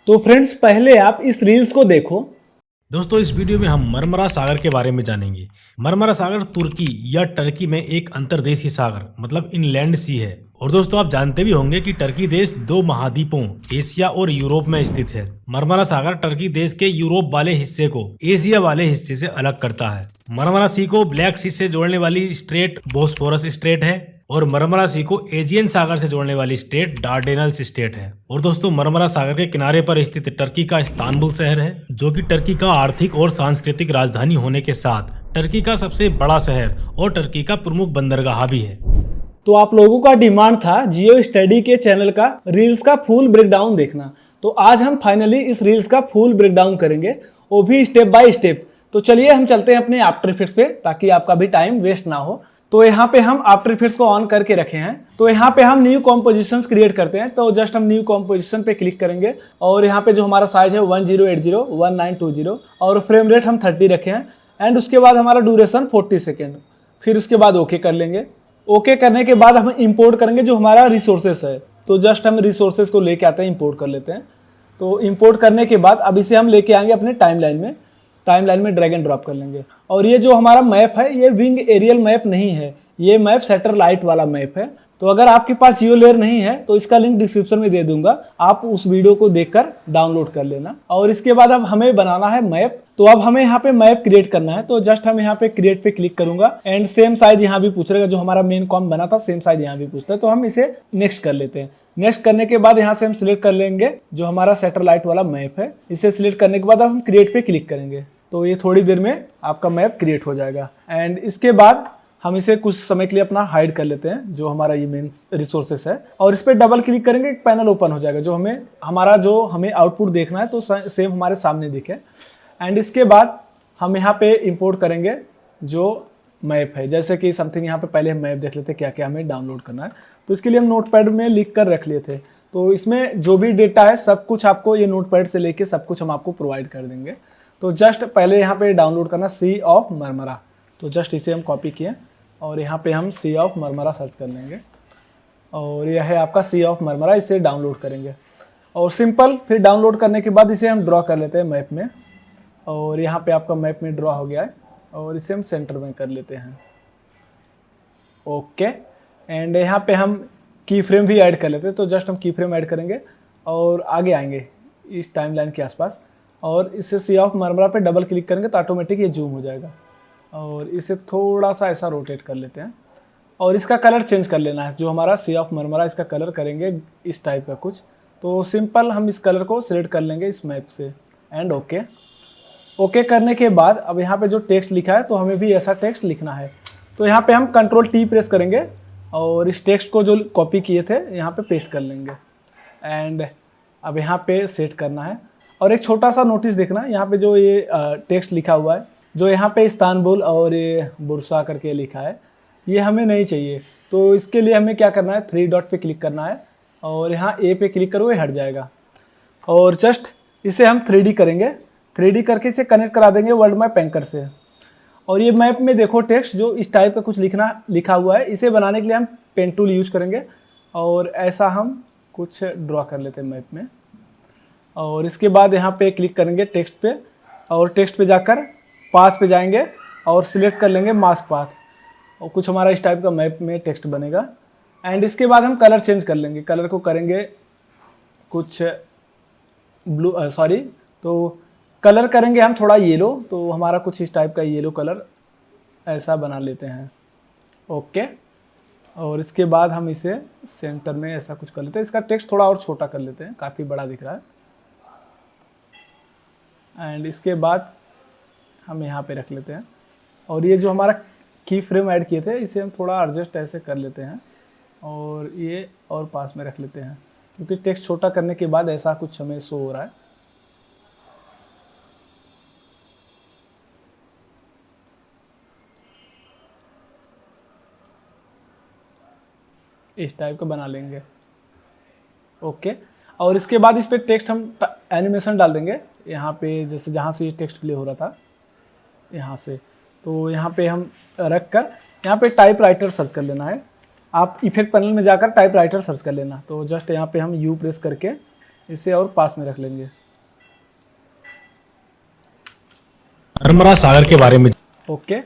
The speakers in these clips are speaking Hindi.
तो फ्रेंड्स पहले आप इस रील्स को देखो। दोस्तों इस वीडियो में हम मरमरा सागर के बारे में जानेंगे। मरमरा सागर तुर्की या टर्की में एक अंतर्देशीय सागर मतलब इनलैंड सी है। और दोस्तों आप जानते भी होंगे कि टर्की देश दो महाद्वीपों एशिया और यूरोप में स्थित है। मरमरा सागर टर्की देश के यूरोप वाले हिस्से को एशिया वाले हिस्से से अलग करता है। मरमरा सी को ब्लैक सी से जोड़ने वाली स्ट्रेट बोस्फोरस स्ट्रेट है और मरमरा सी को एजियन सागर से जोड़ने वाली स्टेट डार्डेनल्स स्टेट है। और दोस्तों मरमरा सागर के किनारे पर स्थित टर्की का इस्तांबुल शहर है, जो कि टर्की का आर्थिक और सांस्कृतिक राजधानी होने के साथ टर्की का सबसे बड़ा शहर और टर्की का प्रमुख बंदरगाह भी है। तो आप लोगों का डिमांड था जियो स्टडी के चैनल का रील्स का फुल ब्रेकडाउन देखना, तो आज हम फाइनली इस रील्स का फुल ब्रेकडाउन करेंगे, वो भी स्टेप बाय स्टेप। तो चलिए हम चलते हैं अपने आफ्टर इफेक्ट्स पे ताकि आपका भी टाइम वेस्ट ना हो। तो यहाँ पे हम आफ्टर इफेक्ट्स को ऑन करके रखे हैं। तो यहाँ पे हम न्यू कॉम्पोजिशंस क्रिएट करते हैं। तो जस्ट हम न्यू कॉम्पोजिशन पे क्लिक करेंगे और यहाँ पे जो हमारा साइज है 1080 1920 और फ्रेम रेट हम 30 रखे हैं। एंड उसके बाद हमारा ड्यूरेशन 40 सेकेंड। फिर उसके बाद ओके कर लेंगे। ओके करने के बाद हम इंपोर्ट करेंगे जो हमारा रिसोर्सेस है। तो जस्ट हम रिसोर्सेस को लेके आते हैं, इंपोर्ट कर लेते हैं। तो इंपोर्ट करने के बाद अब इसे हम लेके आएंगे अपने टाइमलाइन में ड्रैग एंड ड्रॉप कर लेंगे। और ये जो हमारा मैप है ये विंग एरियल मैप नहीं है, ये मैप सैटेलाइट वाला मैप है। तो अगर आपके पास जियो लेयर नहीं है तो इसका लिंक डिस्क्रिप्शन में दे दूंगा, आप उस वीडियो को देखकर डाउनलोड कर लेना। और इसके बाद अब हमें बनाना है मैप। तो अब हमें यहाँ पे मैप क्रिएट करना है। तो जस्ट हम यहाँ पे क्रिएट पे क्लिक करूंगा एंड सेम साइज यहाँ भी पूछ रहेगा, जो हमारा मेन कॉम बना था सेम साइज यहाँ भी पूछता है। तो हम इसे नेक्स्ट कर लेते हैं। नेक्स्ट करने के बाद यहाँ से हम सिलेक्ट कर लेंगे जो हमारा सैटेलाइट वाला मैप है। इसे सिलेक्ट करने के बाद अब हम क्रिएट पे क्लिक करेंगे। तो ये थोड़ी देर में आपका मैप क्रिएट हो जाएगा। एंड इसके बाद हम इसे कुछ समय के लिए अपना हाइड कर लेते हैं, जो हमारा ये मेन रिसोर्सेस है। और इस पर डबल क्लिक करेंगे, एक पैनल ओपन हो जाएगा जो हमें आउटपुट देखना है तो सेम हमारे सामने दिखे। एंड इसके बाद हम यहाँ पे इंपोर्ट करेंगे जो मैप है, जैसे कि समथिंग यहाँ पे पहले हम मैप देख लेते हैं क्या क्या हमें डाउनलोड करना है। तो इसके लिए हम नोटपैड में लिख कर रख लिए थे। तो इसमें जो भी डेटा है सब कुछ आपको ये नोटपैड से लेके सब कुछ हम आपको प्रोवाइड कर देंगे। तो जस्ट पहले यहाँ पे डाउनलोड करना सी ऑफ मरमरा। तो जस्ट इसे हम कॉपी किए और यहाँ पे हम सी ऑफ मरमरा सर्च कर लेंगे और यह है आपका सी ऑफ मरमरा, इसे डाउनलोड करेंगे। और सिंपल फिर डाउनलोड करने के बाद इसे हम ड्रॉ कर लेते हैं मैप में। और यहाँ पे आपका मैप में ड्रॉ हो गया है और इसे हम सेंटर में कर लेते हैं। ओके। एंड यहाँ पे हम की फ्रेम भी ऐड कर लेते हैं। तो जस्ट हम की फ्रेम ऐड करेंगे और आगे आएंगे इस टाइमलाइन के आसपास और इसे सी ऑफ मरमरा पे डबल क्लिक करेंगे तो ऑटोमेटिक ये जूम हो जाएगा। और इसे थोड़ा सा ऐसा रोटेट कर लेते हैं और इसका कलर चेंज कर लेना है। जो हमारा सी ऑफ मरमरा इसका कलर करेंगे इस टाइप का कुछ। तो सिंपल हम इस कलर को सिलेक्ट कर लेंगे इस मैप से एंड ओके। ओके करने के बाद अब यहाँ पे जो टेक्स्ट लिखा है तो हमें भी ऐसा टेक्स्ट लिखना है। तो यहाँ पे हम कंट्रोल टी प्रेस करेंगे और इस टेक्स्ट को जो कॉपी किए थे यहाँ पे पेस्ट कर लेंगे। एंड अब यहाँ पे सेट करना है। और एक छोटा सा नोटिस देखना, यहाँ पे जो ये टेक्स्ट लिखा हुआ है, जो यहाँ पे इस्तांबुल और ये बुरसा करके लिखा है, ये हमें नहीं चाहिए। तो इसके लिए हमें क्या करना है, 3 डॉट पे क्लिक करना है और यहाँ ए पे क्लिक करो, ये हट जाएगा। और जस्ट इसे हम 3D करेंगे, 3D करके इसे कनेक्ट करा देंगे वर्ल्ड मैप एंकर से। और ये मैप में देखो टेक्स्ट जो इस टाइप का कुछ लिखा हुआ है, इसे बनाने के लिए हम पेन टूल यूज करेंगे और ऐसा हम कुछ ड्रॉ कर लेते हैं मैप में। और इसके बाद यहाँ पे क्लिक करेंगे टेक्स्ट पे और टेक्स्ट पे जाकर पाथ पे जाएंगे और सिलेक्ट कर लेंगे मास्क पाथ और कुछ हमारा इस टाइप का मैप में टेक्स्ट बनेगा। एंड इसके बाद हम कलर चेंज कर लेंगे, कलर को करेंगे कुछ ब्लू तो कलर करेंगे हम थोड़ा येलो, तो हमारा कुछ इस टाइप का येलो कलर ऐसा बना लेते हैं। ओके। और इसके बाद हम इसे सेंटर में ऐसा कुछ कर लेते हैं। इसका टेक्स्ट थोड़ा और छोटा कर लेते हैं, काफ़ी बड़ा दिख रहा है। एंड इसके बाद हम यहाँ पे रख लेते हैं और ये जो हमारा की फ्रेम ऐड किए थे इसे हम थोड़ा एडजस्ट ऐसे कर लेते हैं और ये और पास में रख लेते हैं, क्योंकि टेक्स्ट छोटा करने के बाद ऐसा कुछ हमें शो हो रहा है। इस टाइप का बना लेंगे। ओके। और इसके बाद इस पे टेक्स्ट हम एनिमेशन डाल देंगे यहाँ पे, जैसे जहाँ से ये टेक्स्ट प्ले हो रहा था यहाँ से। तो यहाँ पे हम रख कर यहाँ पे टाइप राइटर सर्च कर लेना है। आप इफेक्ट पैनल में जाकर टाइप राइटर सर्च कर लेना। तो जस्ट यहाँ पे हम यू प्रेस करके इसे और पास में रख लेंगे। मरमरा सागर के बारे में। ओके,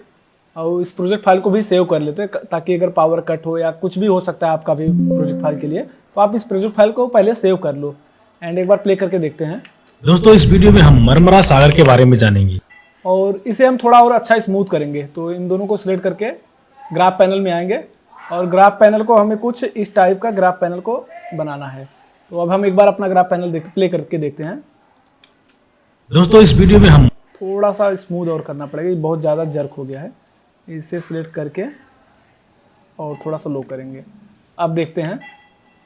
और इस प्रोजेक्ट फाइल को भी सेव कर लेते हैं ताकि अगर पावर कट हो या कुछ भी हो सकता है आपका भी प्रोजेक्ट फाइल के लिए, तो आप इस प्रोजेक्ट फाइल को पहले सेव कर लो। एंड एक बार प्ले करके देखते हैं। दोस्तों इस वीडियो में हम मरमरा सागर के बारे में जानेंगे और इसे हम थोड़ा और अच्छा स्मूथ करेंगे। तो इन दोनों को सिलेक्ट करके ग्राफ पैनल में आएंगे और ग्राफ पैनल को हमें कुछ इस टाइप का ग्राफ पैनल को बनाना है। तो अब हम एक बार अपना ग्राफ पैनल प्ले करके देखते हैं। दोस्तों इस वीडियो में हम थोड़ा सा स्मूथ और करना पड़ेगा, ये बहुत ज़्यादा जर्क हो गया है। इसे सिलेक्ट करके और थोड़ा सा लो करेंगे। अब देखते हैं।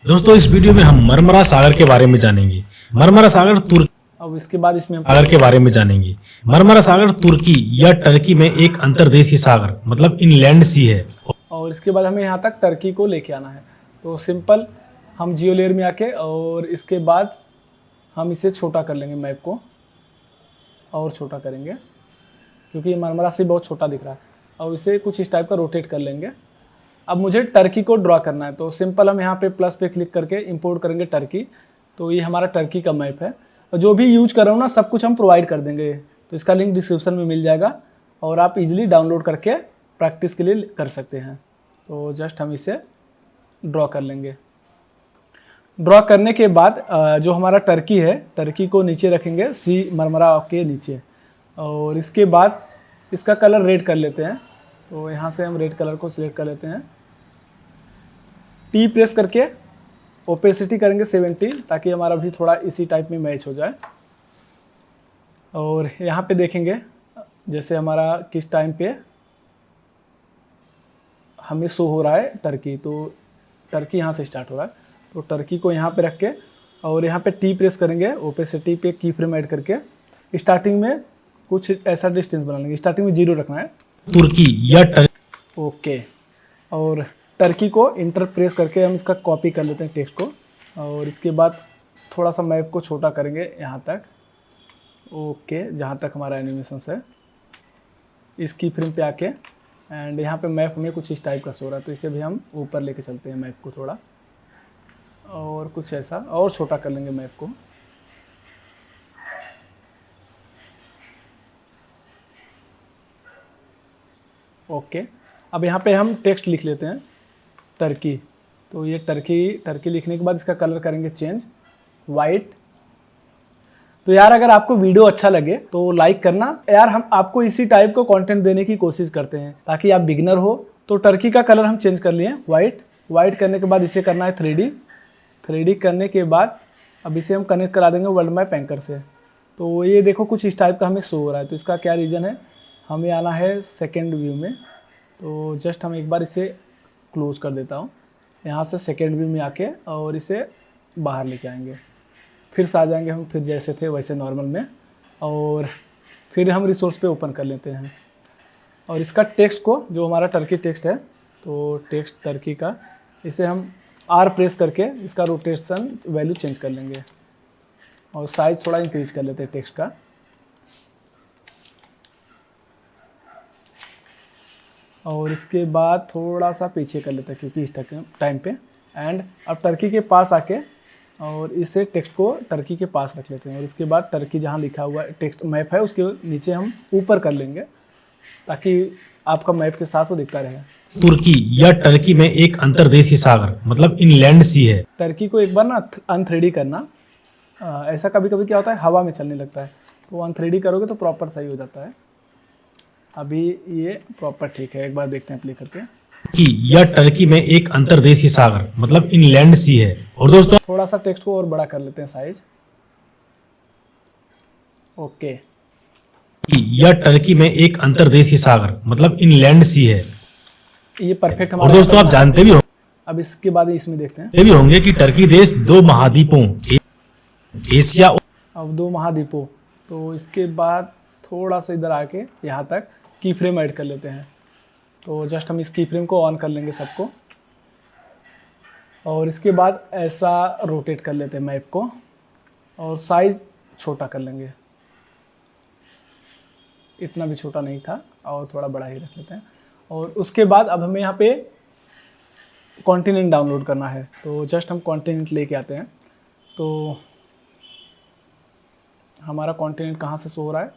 दोस्तों इस वीडियो में हम मरमरा सागर के बारे में जानेंगे। मरमरा सागर तुर्की अब इसके बाद इसमें हम सागर के बारे में जानेंगे। मरमरा सागर तुर्की या टर्की में एक अंतर्देशीय सागर मतलब इनलैंड सी है। और इसके बाद हमें यहाँ तक टर्की को लेके आना है। तो सिंपल हम जियो लेयर में आके और इसके बाद हम इसे छोटा कर लेंगे, मैप को और छोटा करेंगे क्योंकि ये मरमरा से बहुत छोटा दिख रहा है। और इसे कुछ इस टाइप का रोटेट कर लेंगे। अब मुझे टर्की को ड्रॉ करना है, तो सिंपल हम यहाँ पे प्लस पे क्लिक करके इंपोर्ट करेंगे टर्की। तो ये हमारा टर्की का मैप है और जो भी यूज कर रहा हूँ ना सब कुछ हम प्रोवाइड कर देंगे। तो इसका लिंक डिस्क्रिप्शन में मिल जाएगा और आप इजीली डाउनलोड करके प्रैक्टिस के लिए कर सकते हैं। तो जस्ट हम इसे ड्रॉ कर लेंगे। ड्रॉ करने के बाद जो हमारा टर्की है, टर्की को नीचे रखेंगे सी मरमरा के नीचे। और इसके बाद इसका कलर रेड कर लेते हैं। तो यहाँ से हम रेड कलर को सिलेक्ट कर लेते हैं। टी प्रेस करके ओपेसिटी करेंगे 70 ताकि हमारा भी थोड़ा इसी टाइप में मैच हो जाए। और यहाँ पे देखेंगे जैसे हमारा किस टाइम पे हमें शो हो रहा है टर्की, तो टर्की यहाँ से स्टार्ट हो रहा है। तो टर्की को यहाँ पे रख के और यहाँ पे टी प्रेस करेंगे, ओपेसिटी पे की फ्रेम ऐड करके स्टार्टिंग में कुछ ऐसा डिस्टेंस बना लेंगे। स्टार्टिंग में 0 रखना है। तुर्की या टर्की ओके, और टर्की को इंटर प्रेस करके हम इसका कॉपी कर लेते हैं टेक्स्ट को। और इसके बाद थोड़ा सा मैप को छोटा करेंगे यहाँ तक। ओके, जहाँ तक हमारा एनिमेशन है इस की फ्रेम पे आके एंड यहाँ पे मैप में कुछ इस टाइप का शो रहा है। तो इसे भी हम ऊपर लेके चलते हैं मैप को थोड़ा, और कुछ ऐसा और छोटा कर लेंगे मैप को। ओके, अब यहाँ पे हम टेक्स्ट लिख लेते हैं टर्की। तो ये टर्की लिखने के बाद इसका कलर करेंगे चेंज वाइट। तो यार अगर आपको वीडियो अच्छा लगे तो लाइक करना यार, हम आपको इसी टाइप को कंटेंट देने की कोशिश करते हैं ताकि आप बिगिनर हो। तो टर्की का कलर हम चेंज कर लिए वाइट करने के बाद इसे करना है 3D करने के बाद अब इसे हम कनेक्ट करा देंगे वर्ल्ड मैप एंकर से। तो ये देखो कुछ इस टाइप का हमें शो हो रहा है। तो इसका क्या रीज़न है, हमें आना है सेकेंड व्यू में। तो जस्ट हम एक बार इसे क्लोज कर देता हूँ। यहाँ से सेकेंड व्यू में आके और इसे बाहर लेके आएंगे। फिर से आ जाएंगे हम फिर जैसे थे वैसे नॉर्मल में। और फिर हम रिसोर्स पे ओपन कर लेते हैं और इसका टेक्स्ट को, जो हमारा टर्की टेक्स्ट है, तो टेक्स्ट टर्की का इसे हम R प्रेस करके इसका रोटेशन वैल्यू चेंज कर लेंगे और साइज थोड़ा इंक्रीज कर लेते हैं टेक्स्ट का। और इसके बाद थोड़ा सा पीछे कर लेते हैं क्योंकि इस टाइम पे। एंड अब टर्की के पास आके और इसे टेक्स्ट को टर्की के पास रख लेते हैं। और इसके बाद टर्की जहाँ लिखा हुआ टेक्स्ट मैप है उसके नीचे हम ऊपर कर लेंगे ताकि आपका मैप के साथ वो दिखता रहे। तुर्की या टर्की में एक अंतर्देशीय सागर मतलब इनलैंड सी है। टर्की को एक बार ना अन3D करना। ऐसा कभी कभी क्या होता है हवा में चलने लगता है, तो अन3D करोगे तो प्रॉपर सही हो जाता है। अभी ये प्रॉपर ठीक है, एक बार देखते हैं प्ले करके। कि या टर्की में एक अंतर्देशीय सागर मतलब इनलैंड सी है। और दोस्तों थोड़ा सा टेक्स्ट को और बड़ा कर लेते हैं साइज। ओके, कि या टर्की में एक अंतर्देशीय सागर मतलब इनलैंड सी है। ये परफेक्ट और हमारा। दोस्तों आप जानते भी अब इसके बाद इसमें देखते हैं। भी होंगे कि टर्की देश 2 महाद्वीपों एशिया अब 2 महाद्वीपों, तो इसके बाद थोड़ा सा इधर आके यहाँ तक की फ्रेम ऐड कर लेते हैं। तो जस्ट हम इस की फ्रेम को ऑन कर लेंगे सबको और इसके बाद ऐसा रोटेट कर लेते हैं मैप को और साइज छोटा कर लेंगे। इतना भी छोटा नहीं था और थोड़ा बड़ा ही रख लेते हैं। और उसके बाद अब हमें यहाँ पे कॉन्टिनेंट डाउनलोड करना है। तो जस्ट हम कॉन्टिनेंट लेके आते हैं। तो हमारा कॉन्टिनेंट कहाँ से शो हो रहा है,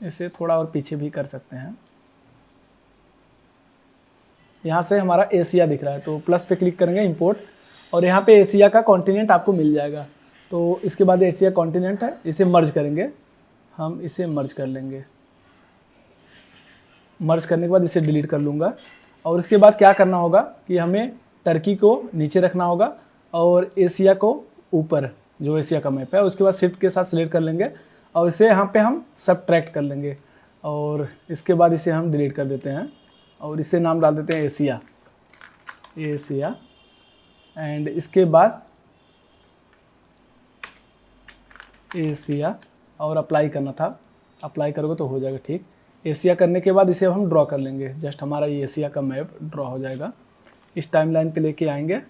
इसे थोड़ा और पीछे भी कर सकते हैं। यहाँ से हमारा एशिया दिख रहा है, तो प्लस पे क्लिक करेंगे इंपोर्ट, और यहाँ पे एशिया का कॉन्टिनेंट आपको मिल जाएगा। तो इसके बाद एशिया कॉन्टिनेंट है, इसे मर्ज करेंगे, हम इसे मर्ज कर लेंगे। मर्ज करने के बाद इसे डिलीट कर लूँगा। और उसके बाद क्या करना होगा कि हमें टर्की को नीचे रखना होगा और एशिया को ऊपर, जो एशिया का मैप है। उसके बाद शिफ्ट के साथ सिलेक्ट कर लेंगे और इसे यहाँ पे हम सबट्रैक्ट कर लेंगे, और इसके बाद इसे हम डिलीट कर देते हैं और इसे नाम डाल देते हैं एशिया, एशिया। एंड इसके बाद एशिया और अप्लाई करना था, अप्लाई करोगे तो हो जाएगा ठीक। एशिया करने के बाद इसे हम ड्रॉ कर लेंगे, जस्ट हमारा ये एशिया का मैप ड्रॉ हो जाएगा। इस टाइमलाइन पे लेके आएंगे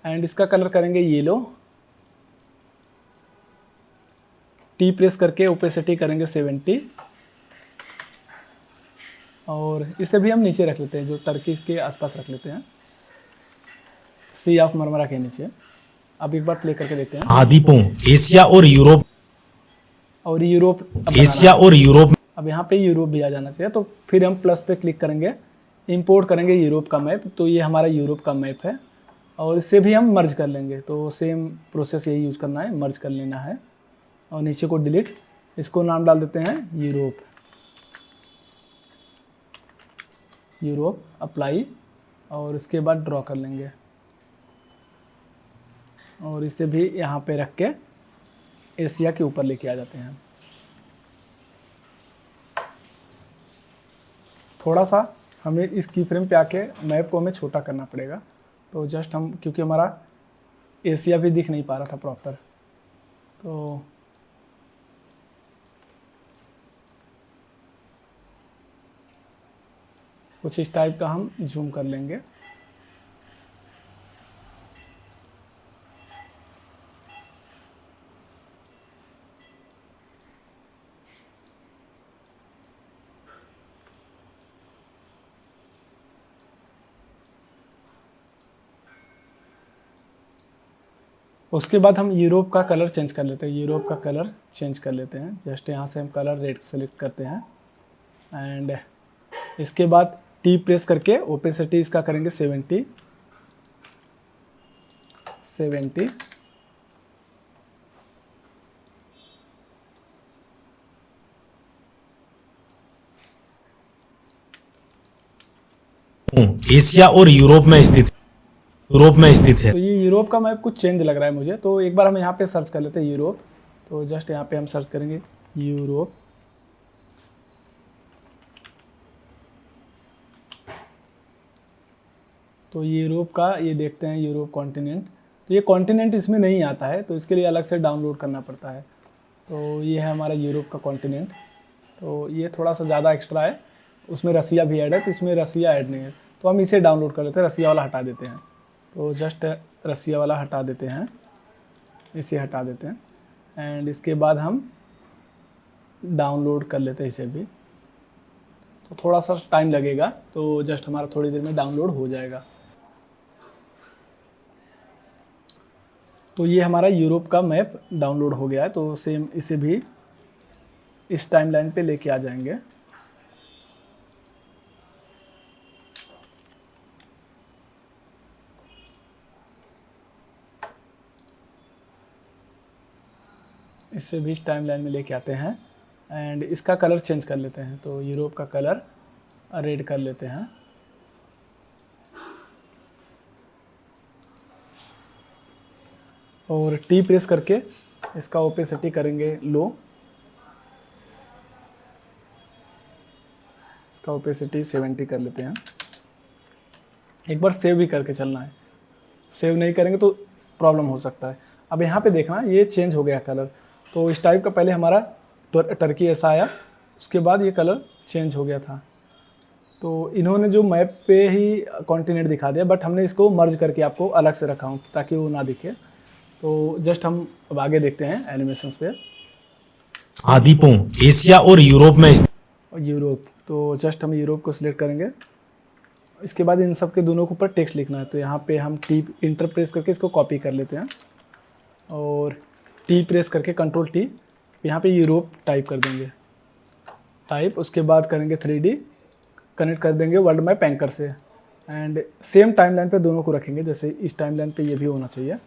एंड इसका कलर करेंगे येलो, टी प्रेस करके ओपेसिटी करेंगे 70, और इसे भी हम नीचे रख लेते हैं, जो टर्की के आसपास रख लेते हैं, सी ऑफ मरमरा के नीचे। अब एक बार प्ले करके देखते हैं। महाद्वीपों एशिया और यूरोप, और यूरोप एशिया और यूरोप, अब यहाँ पे यूरोप भी आ जाना चाहिए। तो फिर हम प्लस पे क्लिक करेंगे, इंपोर्ट करेंगे यूरोप का मैप। तो ये हमारा यूरोप का मैप है और इसे भी हम मर्ज कर लेंगे। तो सेम प्रोसेस यही यूज़ करना है, मर्ज कर लेना है और नीचे को डिलीट, इसको नाम डाल देते हैं यूरोप, यूरोप, अप्लाई, और इसके बाद ड्रॉ कर लेंगे और इसे भी यहाँ पे रख के एशिया के ऊपर लेके आ जाते हैं। थोड़ा सा हमें इस की फ्रेम पे आके मैप को हमें छोटा करना पड़ेगा। तो जस्ट हम, क्योंकि हमारा एशिया भी दिख नहीं पा रहा था प्रॉपर, तो कुछ इस टाइप का हम जूम कर लेंगे। उसके बाद हम यूरोप का कलर चेंज कर लेते हैं, यूरोप का कलर चेंज कर लेते हैं। जस्ट यहाँ से हम कलर रेड सेलेक्ट करते हैं एंड इसके बाद टी प्रेस करके ओपेसिटी इसका करेंगे 70, एशिया और यूरोप में स्थित, यूरोप में स्थित है। तो ये यूरोप का मैप कुछ चेंज लग रहा है मुझे। तो एक बार हम यहाँ पे सर्च कर लेते हैं यूरोप। तो जस्ट यहाँ पे हम सर्च करेंगे यूरोप, तो यूरोप का ये देखते हैं यूरोप कॉन्टिनेंट। तो ये कॉन्टिनेंट इसमें नहीं आता है, तो इसके लिए अलग से डाउनलोड करना पड़ता है। तो ये है हमारा यूरोप का कॉन्टिनेंट। तो ये थोड़ा सा ज़्यादा एक्स्ट्रा है, उसमें रसिया भी ऐड है, तो इसमें रसिया ऐड नहीं है। तो हम इसे डाउनलोड कर लेते हैं, रसिया वाला हटा देते हैं। तो जस्ट रसिया वाला हटा देते हैं, इसे हटा देते हैं एंड इसके बाद हम डाउनलोड कर लेते हैं इसे भी। तो थोड़ा सा टाइम लगेगा, तो जस्ट हमारा थोड़ी देर में डाउनलोड हो जाएगा। तो ये हमारा यूरोप का मैप डाउनलोड हो गया है। तो सेम इसे भी इस टाइमलाइन पे लेके आ जाएंगे। इसे भी इस टाइमलाइन में लेके आते हैं एंड इसका कलर चेंज कर लेते हैं। तो यूरोप का कलर रेड कर लेते हैं और टी प्रेस करके इसका ओपेसिटी करेंगे लो, इसका ओपेसिटी 70 कर लेते हैं। एक बार सेव भी करके चलना है, सेव नहीं करेंगे तो प्रॉब्लम हो सकता है। अब यहाँ पे देखना ये चेंज हो गया कलर। तो इस टाइप का पहले हमारा टर्की ऐसा आया, उसके बाद ये कलर चेंज हो गया था। तो इन्होंने जो मैप पे ही कॉन्टिनेंट दिखा दिया, बट हमने इसको मर्ज करके आपको अलग से रखा हूँ ताकि वो ना दिखे। तो जस्ट हम अब आगे देखते हैं एनिमेशंस पे। महाद्वीपों एशिया और यूरोप में, यूरोप, तो जस्ट हम यूरोप को सिलेक्ट करेंगे, इसके बाद इन सब के दोनों के ऊपर टेक्स्ट लिखना है। तो यहाँ पे हम टी इंटर प्रेस करके इसको कॉपी कर लेते हैं और टी प्रेस करके कंट्रोल टी, यहाँ पे यूरोप टाइप कर देंगे, टाइप। उसके बाद करेंगे 3D, कनेक्ट कर देंगे वर्ल्ड मैप एंकर से एंड सेम टाइमलाइन पे दोनों को रखेंगे। जैसे इस टाइमलाइन पे ये भी होना चाहिए।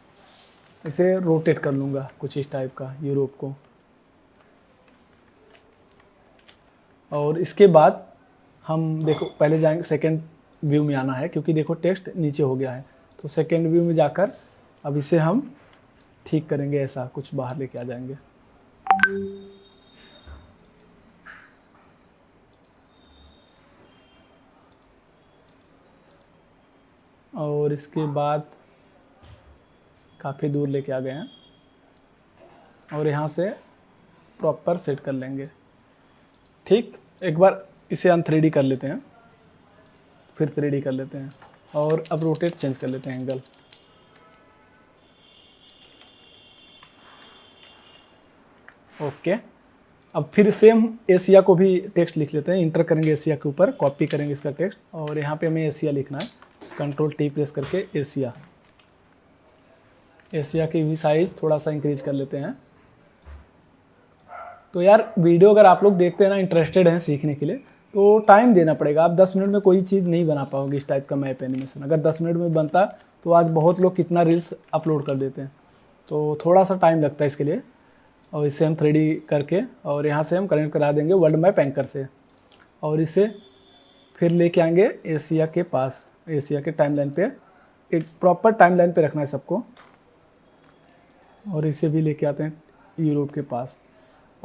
इसे रोटेट कर लूँगा कुछ इस टाइप का यूरोप को। और इसके बाद हम देखो पहले जाएंगे सेकंड व्यू में आना है, क्योंकि देखो टेक्स्ट नीचे हो गया है। तो सेकंड व्यू में जाकर अब इसे हम ठीक करेंगे, ऐसा कुछ बाहर लेके आ जाएंगे। और इसके बाद काफ़ी दूर लेके आ गए हैं और यहाँ से प्रॉपर सेट कर लेंगे। ठीक, एक बार इसे हम 3D कर लेते हैं, फिर 3D कर लेते हैं और अब रोटेट चेंज कर लेते हैं एंगल। ओके, अब फिर सेम एशिया को भी टेक्स्ट लिख लेते हैं। इंटर करेंगे एशिया के ऊपर, कॉपी करेंगे इसका टेक्स्ट और यहाँ पे हमें एशिया लिखना है। कंट्रोल टी प्रेस करके एशिया, एशिया की भी साइज़ थोड़ा सा इंक्रीज कर लेते हैं। तो यार वीडियो अगर आप लोग देखते हैं ना, इंटरेस्टेड हैं सीखने के लिए, तो टाइम देना पड़ेगा। आप 10 मिनट में कोई चीज़ नहीं बना पाओगे इस टाइप का मैप एनिमेशन। अगर 10 मिनट में बनता तो आज बहुत लोग कितना रील्स अपलोड कर देते हैं। तो थोड़ा सा टाइम लगता है इसके लिए। और इसे हम 3D करके और यहाँ से हम कनेक्ट करा देंगे वर्ल्ड मैप एंकर से और इसे फिर लेके आएंगे एशिया के पास, एशिया के टाइमलाइन पे। एक प्रॉपर टाइमलाइन पे रखना है सबको। और इसे भी लेके आते हैं यूरोप के पास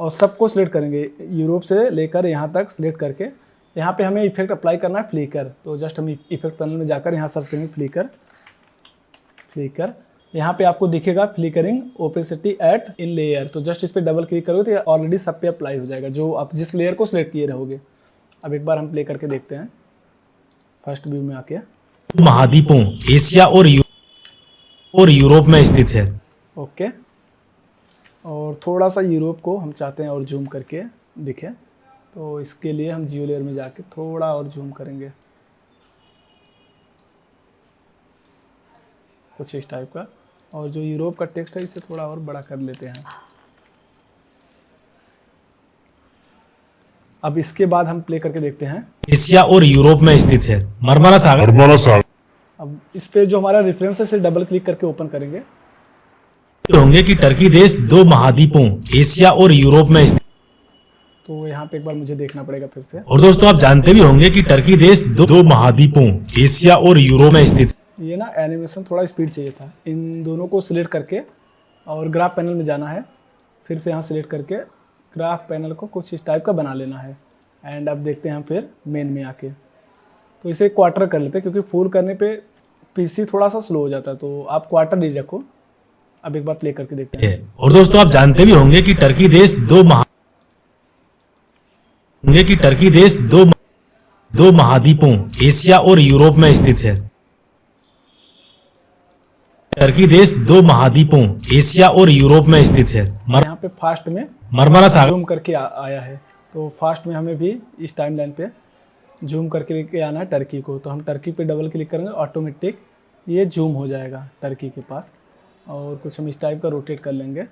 और सबको सिलेक्ट करेंगे, यूरोप से लेकर यहाँ तक सिलेक्ट करके। यहाँ पे हमें इफेक्ट अप्लाई करना है फ्लिकर। तो जस्ट हम इफेक्ट पैनल में जाकर यहाँ सर्च करेंगे फ्लिकर, फ्लिकर। यहाँ पे आपको दिखेगा flickering opacity at in layer. तो जस्ट इस पर डबल क्लिक करोगे तो ये ऑलरेडी सब पे अप्लाई हो जाएगा, जो आप जिस लेयर को सिलेक्ट किए रहोगे। अब एक बार हम प्ले करके देखते हैं फर्स्ट व्यू में आके। महाद्वीपों एशिया और यूरोप में स्थित है। ओके, और थोड़ा सा यूरोप को हम चाहते हैं और जूम करके दिखे, तो इसके लिए हम जियो लेयर में जाके थोड़ा और जूम करेंगे कुछ इस टाइप का। और जो यूरोप का टेक्स्ट है इसे थोड़ा और बड़ा कर लेते हैं। अब इसके बाद हम प्ले करके देखते हैं। एशिया और यूरोप में स्थित है मरमरा सागर। अब इस पे जो हमारा रेफरेंस है इसे डबल क्लिक करके ओपन करेंगे। होंगे कि टर्की देश 2 महाद्वीपों एशिया और यूरोप में स्थित। तो यहाँ पे एक बार मुझे देखना पड़ेगा फिर से। और दोस्तों आप जानते भी होंगे कि टर्की देश 2 महाद्वीपों एशिया और यूरोप में स्थित। ये ना एनिमेशन थोड़ा स्पीड चाहिए था। इन दोनों को सिलेक्ट करके और ग्राफ पैनल में जाना है, फिर से यहाँ सिलेक्ट करके ग्राफ पैनल को कुछ इस टाइप का बना लेना है। एंड अब देखते हैं हम फिर मेन में आके, तो इसे क्वार्टर कर लेते हैं, क्योंकि फुल करने पे पीसी थोड़ा सा स्लो हो जाता है। तो आप क्वार्टर ही रखो। अब एक बार प्ले करके देखते हैं। और दोस्तों आप जानते भी होंगे कि टर्की देश 2 महाद्वीपों एशिया और यूरोप में स्थित है। टर्की देश 2 महाद्वीपों एशिया और यूरोप में स्थित है। यहाँ पे फास्ट में मरमरा सागर जूम करके आया है। तो फास्ट में हमें भी इस टाइमलाइन पे जूम करके लेके आना है टर्की को। तो हम टर्की पे डबल क्लिक करेंगे, ऑटोमेटिक ये जूम हो जाएगा टर्की के पास। और कुछ हम इस टाइप का रोटेट कर लेंगे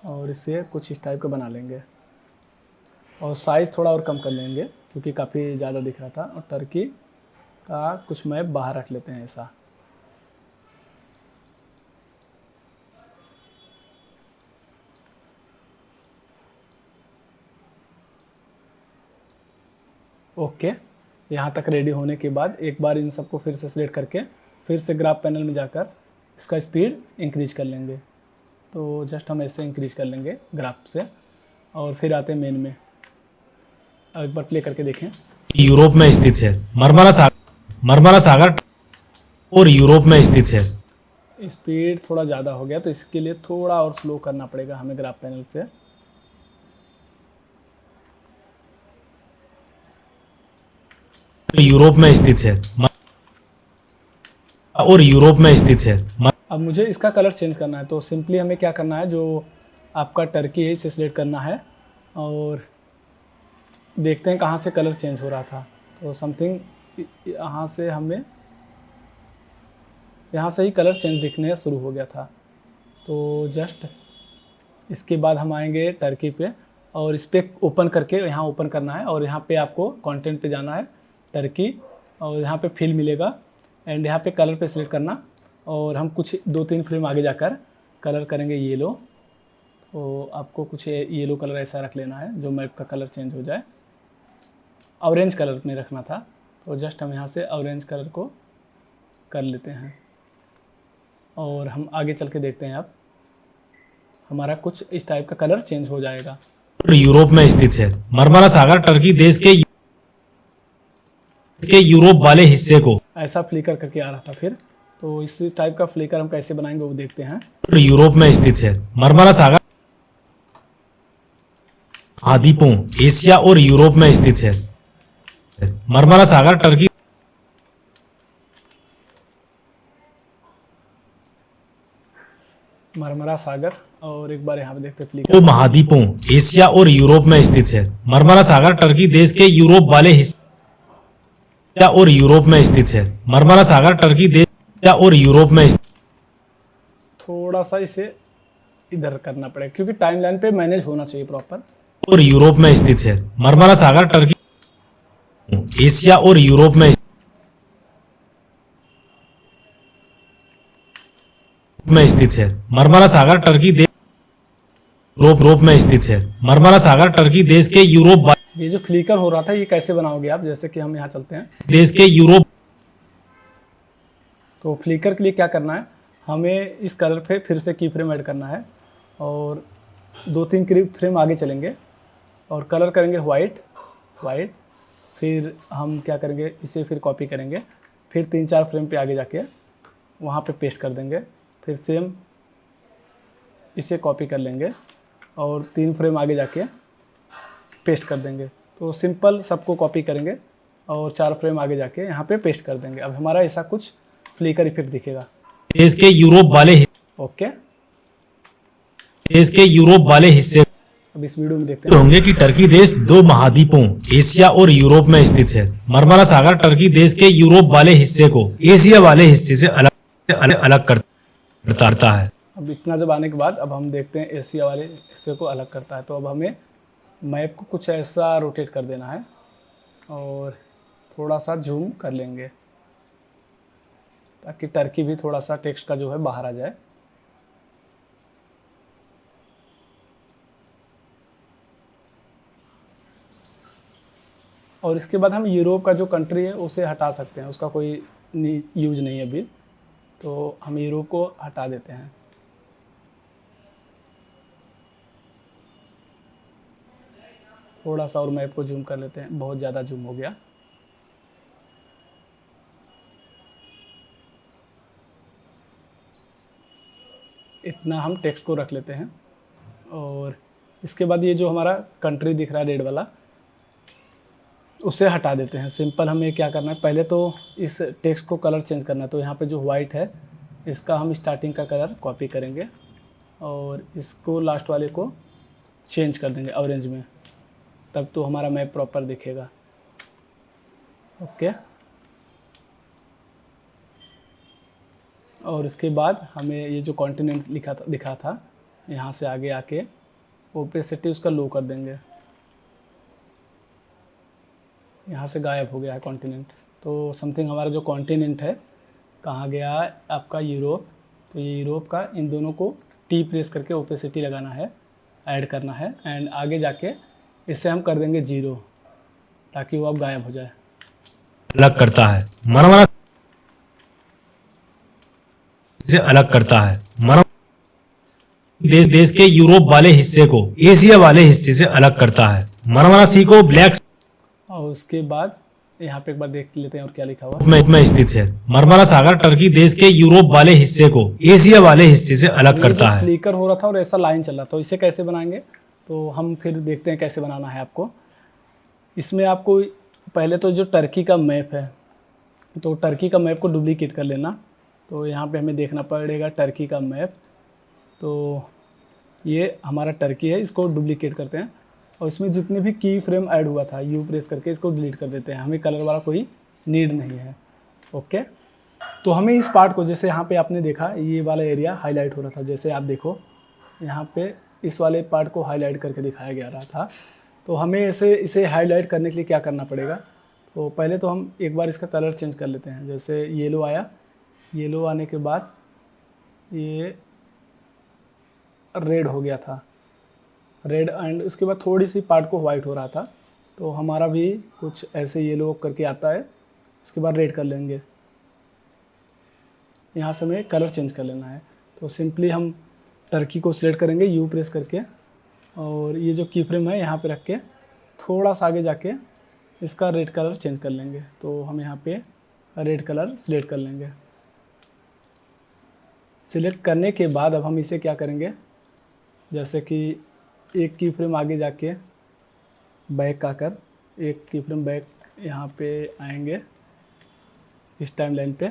और इसे कुछ इस टाइप का बना लेंगे और साइज़ थोड़ा और कम कर लेंगे, क्योंकि काफ़ी ज़्यादा दिख रहा था। और टर्की का कुछ मैप बाहर रख लेते हैं ऐसा। ओके, यहाँ तक रेडी होने के बाद एक बार इन सबको फिर से सिलेक्ट करके फिर से ग्राफ पैनल में जाकर इसका स्पीड इंक्रीज कर लेंगे। तो जस्ट हम ऐसे इंक्रीज कर लेंगे ग्राफ से और फिर आते हैं मेन में। अब एक बार प्ले करके देखें। यूरोप में स्थित है। मरमरा सागर और यूरोप में स्थित है। स्पीड थोड़ा ज़्यादा हो गया, तो इसके लिए थोड़ा और स्लो करना पड़ेगा हमें ग्राफ पैनल से। यूरोप में स्थित है और यूरोप में स्थित है। अब मुझे इसका कलर चेंज करना है, तो सिंपली हमें क्या करना है, जो आपका टर्की है इसे सिलेक्ट करना है और देखते हैं कहाँ से कलर चेंज हो रहा था। तो समथिंग यहाँ से हमें यहाँ से ही कलर चेंज दिखने शुरू हो गया था। तो जस्ट इसके बाद हम आएंगे टर्की पे और इस पर ओपन करके यहाँ ओपन करना है और यहाँ पे आपको कंटेंट पे जाना है टर्की और यहाँ पे फिल मिलेगा एंड यहाँ पे कलर पे सिलेक्ट करना और हम कुछ 2-3 फ्रेम आगे जाकर कलर करेंगे येलो। तो आपको कुछ येलो कलर ऐसा रख लेना है जो मैप का कलर चेंज हो जाए। ऑरेंज कलर में रखना था तो जस्ट हम यहाँ से ऑरेंज कलर को कर लेते हैं और हम आगे चल के देखते हैं। अब हमारा कुछ इस टाइप का कलर चेंज हो जाएगा। यूरोप में स्थित है। मरमरा सागर टर्की देश के यूरोप वाले हिस्से को ऐसा फ्लिकर करके आ रहा था फिर, तो इस टाइप का फ्लिकर हम कैसे बनाएंगे वो देखते हैं। यूरोप में स्थित है। मरमरा सागर महाद्वीपों एशिया और यूरोप में स्थित है। मरमरा सागर टर्की मरमरा सागर और एक बार यहाँ पे देखते हैं दो फ्लिकर। महाद्वीपों एशिया और यूरोप में स्थित है। मरमरा सागर टर्की देश के यूरोप वाले हिस्से और यूरोप में स्थित है। मरमरा सागर टर्की देश और यूरोप में थोड़ा सा इसे इधर करना पड़ेगा क्योंकि टाइमलाइन पे मैनेज होना चाहिए प्रॉपर। और यूरोप में स्थित है। मरमरा सागर टर्की एशिया और यूरोप में स्थित है। मरमरा सागर टर्की देश यूरोप में स्थित है। मरमरा सागर टर्की देश के यूरोप ये जो फ्लिकर हो रहा था ये कैसे बनाओगे आप, जैसे कि हम यहाँ चलते हैं देश के यूरोप। तो फ्लिकर के लिए क्या करना है, हमें इस कलर पे फिर से की फ्रेम ऐड करना है और 2-3 फ्रेम आगे चलेंगे और कलर करेंगे वाइट। फिर हम क्या करेंगे, इसे फिर कॉपी करेंगे, फिर 3-4 फ्रेम पे आगे जाके वहाँ पे पेस्ट कर देंगे। फिर सेम इसे कॉपी कर लेंगे और 3 फ्रेम आगे जाके पेस्ट कर देंगे। तो सिंपल सबको कॉपी करेंगे और 4 फ्रेम आगे जाके यहाँ पे पेस्ट कर देंगे। अब हमारा ऐसा कुछ फ्लिकर इफेक्ट दिखेगा। देश के यूरोप वाले ओके, देश के यूरोप वाले हिस्से अब इस वीडियो में देखते हैं। होंगे कि टर्की देश 2 महाद्वीपों एशिया और यूरोप में स्थित है। मरमरा सागर टर्की देश के यूरोप वाले हिस्से को एशिया वाले हिस्से से अलग करता है। अब इतना जब आने के बाद अब हम देखते हैं एशिया वाले हिस्से को अलग करता है। तो अब हमें मैप को कुछ ऐसा रोटेट कर देना है और थोड़ा सा जूम कर लेंगे ताकि टर्की भी थोड़ा सा टेक्स्ट का जो है बाहर आ जाए। और इसके बाद हम यूरोप का जो कंट्री है उसे हटा सकते हैं, उसका कोई यूज नहीं है अभी, तो हम यूरोप को हटा देते हैं। थोड़ा सा और मैप को जूम कर लेते हैं, बहुत ज़्यादा जूम हो गया। इतना हम टेक्स्ट को रख लेते हैं और इसके बाद ये जो हमारा कंट्री दिख रहा है रेड वाला उसे हटा देते हैं। सिंपल हमें क्या करना है, पहले तो इस टेक्स्ट को कलर चेंज करना है। तो यहाँ पे जो वाइट है इसका हम स्टार्टिंग का कलर कॉपी करेंगे और इसको लास्ट वाले को चेंज कर देंगे ऑरेंज में, तब तो हमारा मैप प्रॉपर दिखेगा। ओके, और इसके बाद हमें ये जो कॉन्टिनेंट दिखा था यहाँ से आगे आके ओपेसिटी उसका लो कर देंगे। यहाँ से गायब हो गया है कॉन्टिनेंट। तो समथिंग हमारा जो कॉन्टिनेंट है कहाँ गया है आपका, यूरोप। तो ये यूरोप का इन दोनों को टी प्रेस करके ओपेसिटी लगाना है, ऐड करना है एंड आगे जाके इससे हम कर देंगे 0 ताकि वो अब गायब हो जाए। अलग करता है। मरमरा से अलग करता है। देश के यूरोप वाले हिस्से को एशिया वाले हिस्से से अलग करता है। मरमरा सी को ब्लैक और उसके बाद यहाँ पे एक बार देख लेते हैं और क्या लिखा हुआ में स्थित है। मरमरा सागर टर्की देश के यूरोप वाले हिस्से को एशिया वाले हिस्से से अलग करता है। फ्लिकर हो रहा था और ऐसा लाइन चल रहा था, तो इसे कैसे बनाएंगे तो हम फिर देखते हैं कैसे बनाना है आपको। इसमें आपको पहले तो जो टर्की का मैप है तो टर्की का मैप को डुप्लीकेट कर लेना। तो यहाँ पे हमें देखना पड़ेगा टर्की का मैप। तो ये हमारा टर्की है, इसको डुप्लीकेट करते हैं। और इसमें जितने भी की फ्रेम ऐड हुआ था यू प्रेस करके इसको डिलीट कर देते हैं, हमें कलर वाला कोई नीड नहीं है। ओके, तो हमें इस पार्ट को, जैसे यहाँ पे आपने देखा ये वाला एरिया हाईलाइट हो रहा था, जैसे आप देखो यहाँ पे इस वाले पार्ट को हाईलाइट करके दिखाया गया रहा था। तो हमें इसे हाईलाइट करने के लिए क्या करना पड़ेगा, तो पहले तो हम एक बार इसका कलर चेंज कर लेते हैं। जैसे येलो आया, येलो आने के बाद ये रेड हो गया था, रेड, एंड उसके बाद थोड़ी सी पार्ट को वाइट हो रहा था, तो हमारा भी कुछ ऐसे येलो करके आता है। उसके बाद रेड कर लेंगे, यहाँ से हमें कलर चेंज कर लेना है। तो सिंपली हम टर्की को सिलेक्ट करेंगे यू प्रेस करके, और ये जो की फ्रेम है यहाँ पे रख के थोड़ा सा आगे जाके इसका रेड कलर चेंज कर लेंगे। तो हम यहाँ पे रेड कलर सिलेक्ट कर लेंगे। सिलेक्ट करने के बाद अब हम इसे क्या करेंगे, जैसे कि एक की फ्रेम आगे जाके बैक आकर एक की फ्रेम बैक यहाँ पे आएंगे इस टाइम लाइन पे,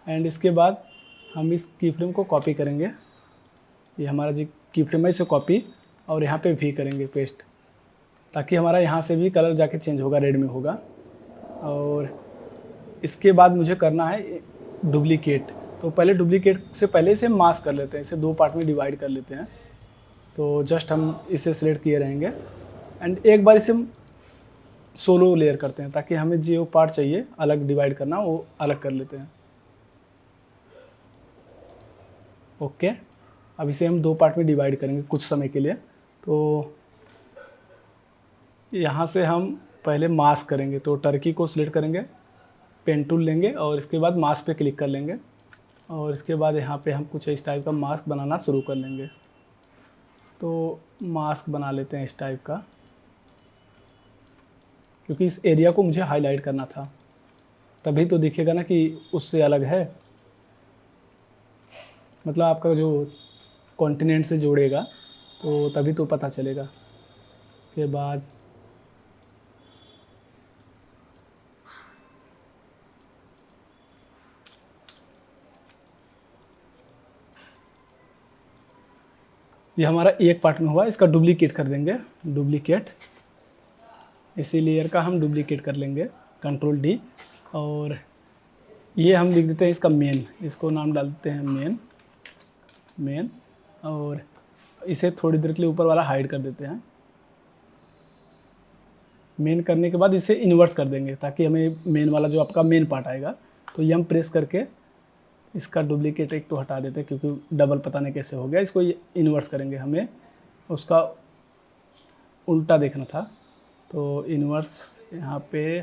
एंड इसके बाद हम इस की फ्रेम को कॉपी करेंगे। ये हमारा जो की फ्रेम है इसे कॉपी, और यहाँ पे वी करेंगे पेस्ट, ताकि हमारा यहाँ से भी कलर जाके चेंज होगा, रेड में होगा। और इसके बाद मुझे करना है डुप्लीकेट। तो पहले डुप्लीकेट से पहले इसे मास्क कर लेते हैं, इसे दो पार्ट में डिवाइड कर लेते हैं। तो जस्ट हम इसे सिलेक्ट किए रहेंगे, एंड एक बार इसे सोलो लेयर करते हैं, ताकि हमें जो पार्ट चाहिए अलग डिवाइड करना वो अलग कर लेते हैं। ओके, अब इसे हम दो पार्ट में डिवाइड करेंगे कुछ समय के लिए। तो यहाँ से हम पहले मास्क करेंगे, तो टर्की को सिलेक्ट करेंगे, पेन टूल लेंगे और इसके बाद मास्क पे क्लिक कर लेंगे, और इसके बाद यहाँ पे हम कुछ इस टाइप का मास्क बनाना शुरू कर लेंगे। तो मास्क बना लेते हैं इस टाइप का, क्योंकि इस एरिया को मुझे हाईलाइट करना था, तभी तो दिखेगा ना कि उससे अलग है, मतलब आपका जो कॉन्टिनेंट से जोड़ेगा तो तभी तो पता चलेगा। के बाद ये हमारा एक पार्ट में हुआ, इसका डुप्लीकेट कर देंगे, डुप्लीकेट, इसी लेयर का हम डुप्लीकेट कर लेंगे, कंट्रोल डी, और ये हम लिख देते हैं इसका मेन, इसको नाम डाल देते हैं मेन, और इसे थोड़ी देर के लिए ऊपर वाला हाइड कर देते हैं। मेन करने के बाद इसे इन्वर्स कर देंगे, ताकि हमें मेन वाला जो आपका मेन पार्ट आएगा, तो यम प्रेस करके इसका डुप्लीकेट एक तो हटा देते हैं, क्योंकि डबल पता नहीं कैसे हो गया। इसको इन्वर्स करेंगे, हमें उसका उल्टा देखना था। तो इन्वर्स यहाँ पे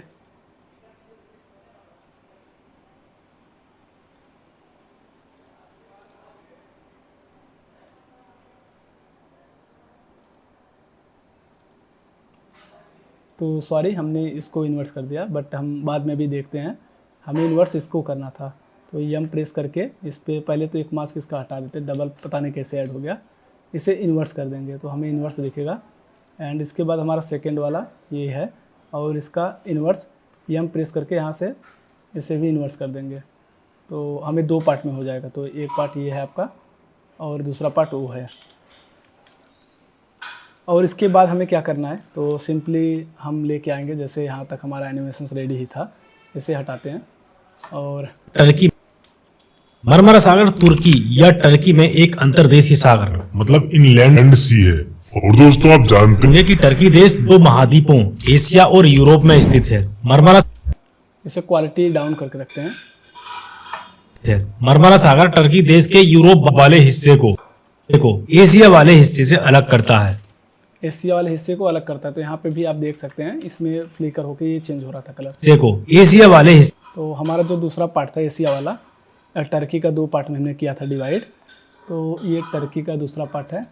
तो सॉरी, हमने इसको इन्वर्स कर दिया, बट हम बाद में भी देखते हैं, हमें इन्वर्स इसको करना था। तो यम प्रेस करके इस पर पहले तो एक मास्क इसका हटा देते, डबल पता नहीं कैसे ऐड हो गया, इसे इन्वर्स कर देंगे तो हमें इन्वर्स दिखेगा। एंड इसके बाद हमारा सेकेंड वाला ये है, और इसका इन्वर्स यम प्रेस करके यहाँ से इसे भी इन्वर्स कर देंगे, तो हमें दो पार्ट में हो जाएगा। तो एक पार्ट ये है आपका, और दूसरा पार्ट वो है। और इसके बाद हमें क्या करना है, तो सिंपली हम लेके आएंगे, जैसे यहाँ तक हमारा एनिमेशन रेडी ही था, इसे हटाते हैं। और टर्की, मरमरा सागर तुर्की या टर्की में एक अंतर्देशीय सागर मतलब इनलैंड सी है। और दोस्तों आप जानते होंगे कि टर्की देश दो महाद्वीपों एशिया और यूरोप में स्थित है। इसे क्वालिटी डाउन करके रखते हैं। मरमरा सागर टर्की देश के यूरोप वाले हिस्से को एशिया वाले हिस्से से अलग करता है। एशिया वाले हिस्से को अलग करता है, तो यहाँ पे भी आप देख सकते हैं, इसमें फ्लिकर होकर ये चेंज हो रहा था कलर। हिस्से को एशिया वाले हिस्से, तो हमारा जो दूसरा पार्ट था एशिया वाला, टर्की का दो पार्ट में हमने किया था डिवाइड, तो ये टर्की का दूसरा पार्ट है।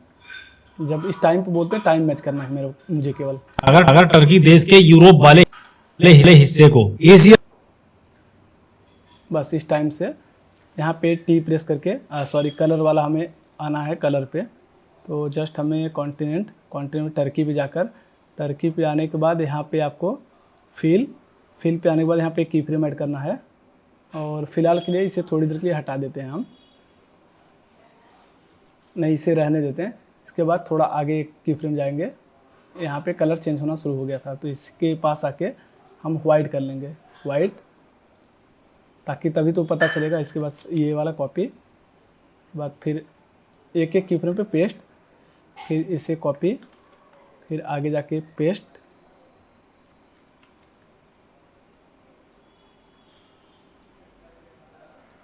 जब इस टाइम पे बोलते हैं, टाइम मैच करना है मुझे केवल। अगर टर्की देश के यूरोप वाले हिस्से को एशिया, बस इस टाइम से यहाँ पे टी प्रेस करके सॉरी कलर वाला हमें आना है कलर पे। तो जस्ट हमें कॉन्टिनेंट टर्की पे जाकर, टर्की पे आने के बाद यहाँ पे आपको फिल पे आने के बाद यहाँ पे की फ्रेम ऐड करना है, और फिलहाल के लिए इसे थोड़ी देर के लिए हटा देते हैं हम, नहीं इसे रहने देते हैं। इसके बाद थोड़ा आगे की फ्रेम जाएंगे, यहाँ पे कलर चेंज होना शुरू हो गया था, तो इसके पास आके हम वाइट कर लेंगे, वाइट, ताकि तभी तो पता चलेगा। इसके बाद ये वाला कॉपी, बाद फिर एक एक कीफ्रेम पे पेस्ट, फिर इसे कॉपी, फिर आगे जाके पेस्ट,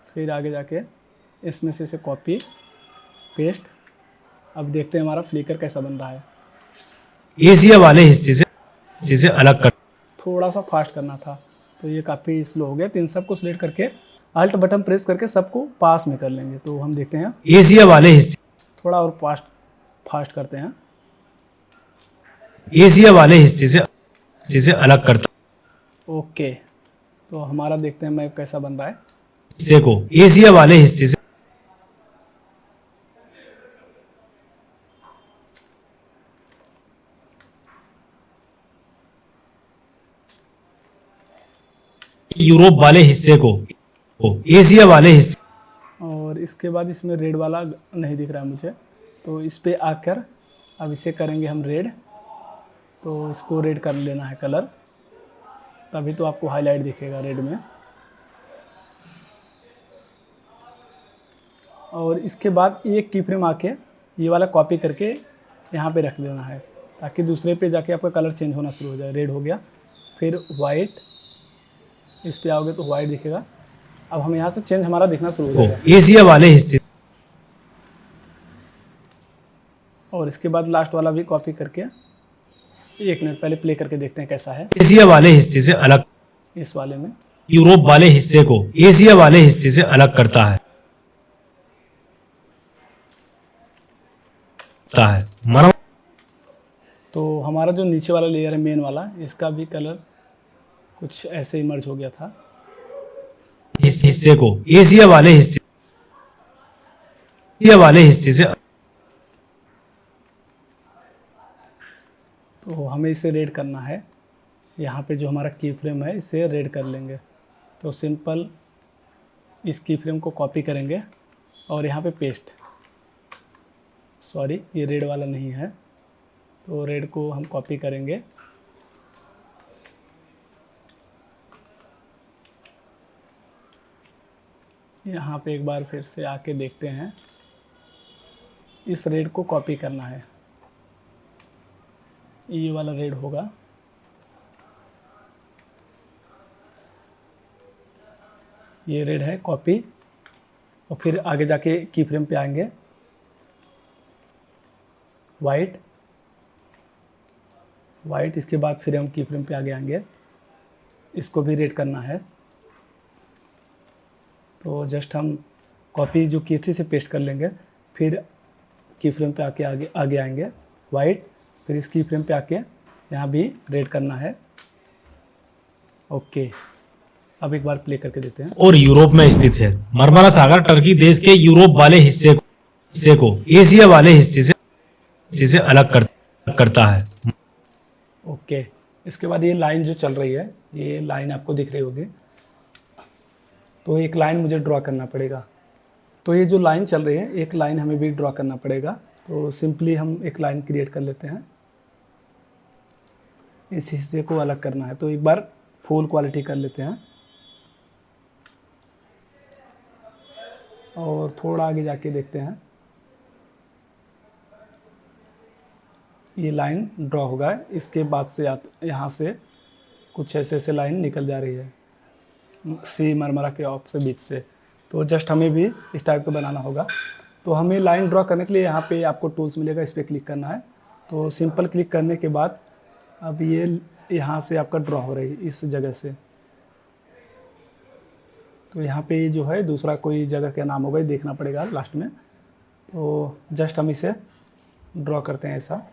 फिर आगे जाके इसमें से इसे कॉपी पेस्ट। अब देखते हैं हमारा फ्लिकर कैसा बन रहा है। एशिया वाले हिस्से से अलग कर थोड़ा सा फास्ट करना था, तो ये काफ़ी स्लो हो गया। तो इन सबको सिलेक्ट करके अल्ट बटन प्रेस करके सबको पास में कर लेंगे। तो हम देखते हैं, एशिया वाले हिस्से थोड़ा और फास्ट करते हैं। एशिया वाले हिस्से से अलग करता ओके, तो हमारा देखते हैं मैप कैसा बन रहा है। हिस्से को एशिया वाले हिस्से से यूरोप वाले हिस्से को एशिया वाले हिस्से और इसके बाद इसमें रेड वाला नहीं दिख रहा है मुझे, तो इस पे आकर अब इसे करेंगे हम रेड। तो इसको रेड कर लेना है कलर, तभी तो आपको हाईलाइट दिखेगा रेड में। और इसके बाद एक कीफ्रेम आके ये वाला कॉपी करके यहाँ पे रख देना है, ताकि दूसरे पे जाके आपका कलर चेंज होना शुरू हो जाए। रेड हो गया, फिर वाइट, इस पे आओगे तो वाइट दिखेगा। अब हम यहाँ से चेंज हमारा दिखना शुरू हो को जाएगा। एशिया वाले हिस्से और इसके बाद लास्ट वाला भी कॉपी करके, एक मिनट पहले प्ले करके देखते हैं कैसा है। एशिया वाले हिस्से से अलग इस वाले में यूरोप वाले हिस्से को एशिया वाले हिस्से से अलग करता है मरम तो हमारा जो नीचे वाला लेयर है मेन वाला, इसका भी कलर कुछ ऐसे इमर्ज हो गया था। हिस्से को एशिया वाले हिस्से से तो हमें इसे रेड करना है। यहाँ पे जो हमारा की फ्रेम है इसे रेड कर लेंगे। तो सिंपल इस की फ्रेम को कॉपी करेंगे और यहाँ पे पेस्ट, सॉरी ये रेड वाला नहीं है, तो रेड को हम कॉपी करेंगे, यहाँ पे एक बार फिर से आके देखते हैं। इस रेड को कॉपी करना है, ये वाला रेड होगा। ये रेड है कॉपी, और फिर आगे जाके की फ्रेम पे आएंगे, वाइट, वाइट, इसके बाद फिर हम की फ्रेम पे आगे आएंगे, इसको भी रेड करना है। तो जस्ट हम कॉपी जो की थी इसे पेस्ट कर लेंगे, फिर की फ्रेम पे आके आगे आएंगे, वाइट, फिर इस की फ्रेम पे आके यहाँ भी रेड करना है। ओके, अब एक बार प्ले करके देते हैं। और यूरोप में स्थित है। मरमरा सागर टर्की देश के यूरोप वाले हिस्से को एशिया वाले हिस्से से अलग करता है। ओके, इसके बाद ये लाइन जो चल रही है, ये लाइन आपको दिख रही होगी, तो एक लाइन मुझे ड्रॉ करना पड़ेगा। तो ये जो लाइन चल रही है, एक लाइन हमें भी ड्रॉ करना पड़ेगा। तो सिंपली हम एक लाइन क्रिएट कर लेते हैं, इस हिस्से को अलग करना है। तो एक बार फुल क्वालिटी कर लेते हैं और थोड़ा आगे जाके देखते हैं। ये लाइन ड्रॉ होगा, इसके बाद से यहाँ से कुछ ऐसे लाइन निकल जा रही है सी मरमरा के ऑफ से बीच से। तो जस्ट हमें भी इस टाइप का बनाना होगा। तो हमें लाइन ड्रॉ करने के लिए यहाँ पे आपको टूल्स मिलेगा, इस पर क्लिक करना है। तो सिंपल क्लिक करने के बाद अब ये यहाँ से आपका ड्रॉ हो रही है इस जगह से। तो यहाँ पे ये जो है दूसरा कोई जगह का नाम होगा, ये देखना पड़ेगा लास्ट में। तो जस्ट हम इसे ड्रॉ करते हैं ऐसा।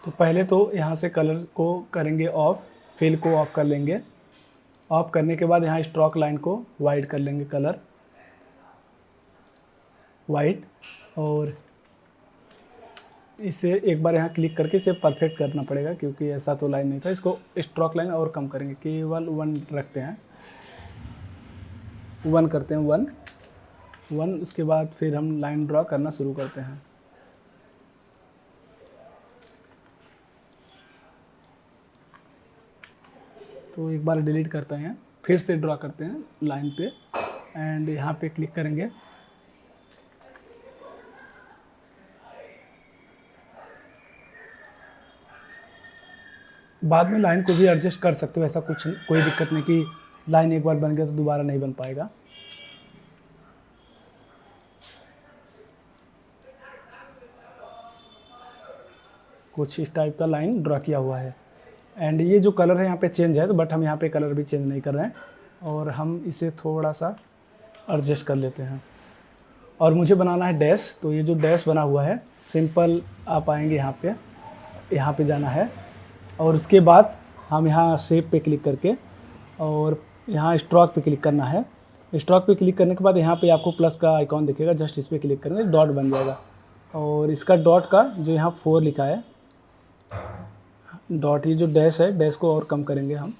तो पहले तो यहाँ से कलर को करेंगे ऑफ, फिल को ऑफ कर लेंगे। ऑफ करने के बाद यहाँ स्ट्रोक लाइन को वाइट कर लेंगे, कलर वाइट, और इसे एक बार यहाँ क्लिक करके इसे परफेक्ट करना पड़ेगा, क्योंकि ऐसा तो लाइन नहीं था। इसको स्ट्रोक लाइन और कम करेंगे, केवल 1 रखते हैं, 1 करते हैं, 1। 1, उसके बाद फिर हम लाइन ड्रॉ करना शुरू करते हैं। तो एक बार डिलीट करते हैं, फिर से ड्रॉ करते हैं लाइन पे एंड यहाँ पे क्लिक करेंगे। बाद में लाइन को भी एडजस्ट कर सकते हो, ऐसा कुछ कोई दिक्कत नहीं कि लाइन एक बार बन गया तो दोबारा नहीं बन पाएगा। कुछ इस टाइप का लाइन ड्रॉ किया हुआ है एंड ये जो कलर है यहाँ पे चेंज है, तो बट हम यहाँ पे कलर भी चेंज नहीं कर रहे हैं और हम इसे थोड़ा सा एडजस्ट कर लेते हैं। और मुझे बनाना है डैश, तो ये जो डैश बना हुआ है सिंपल आप आएंगे यहाँ पे जाना है और उसके बाद हम यहाँ शेप पे क्लिक करके और यहाँ स्ट्रोक पे क्लिक करना है। स्ट्रोक पे क्लिक करने के बाद यहाँ पे आपको प्लस का आइकॉन दिखेगा, जस्ट इस पर क्लिक करेंगे, डॉट बन जाएगा और इसका डॉट का जो यहाँ 4 लिखा है डॉट, ये जो डैश है डैश को और कम करेंगे हम,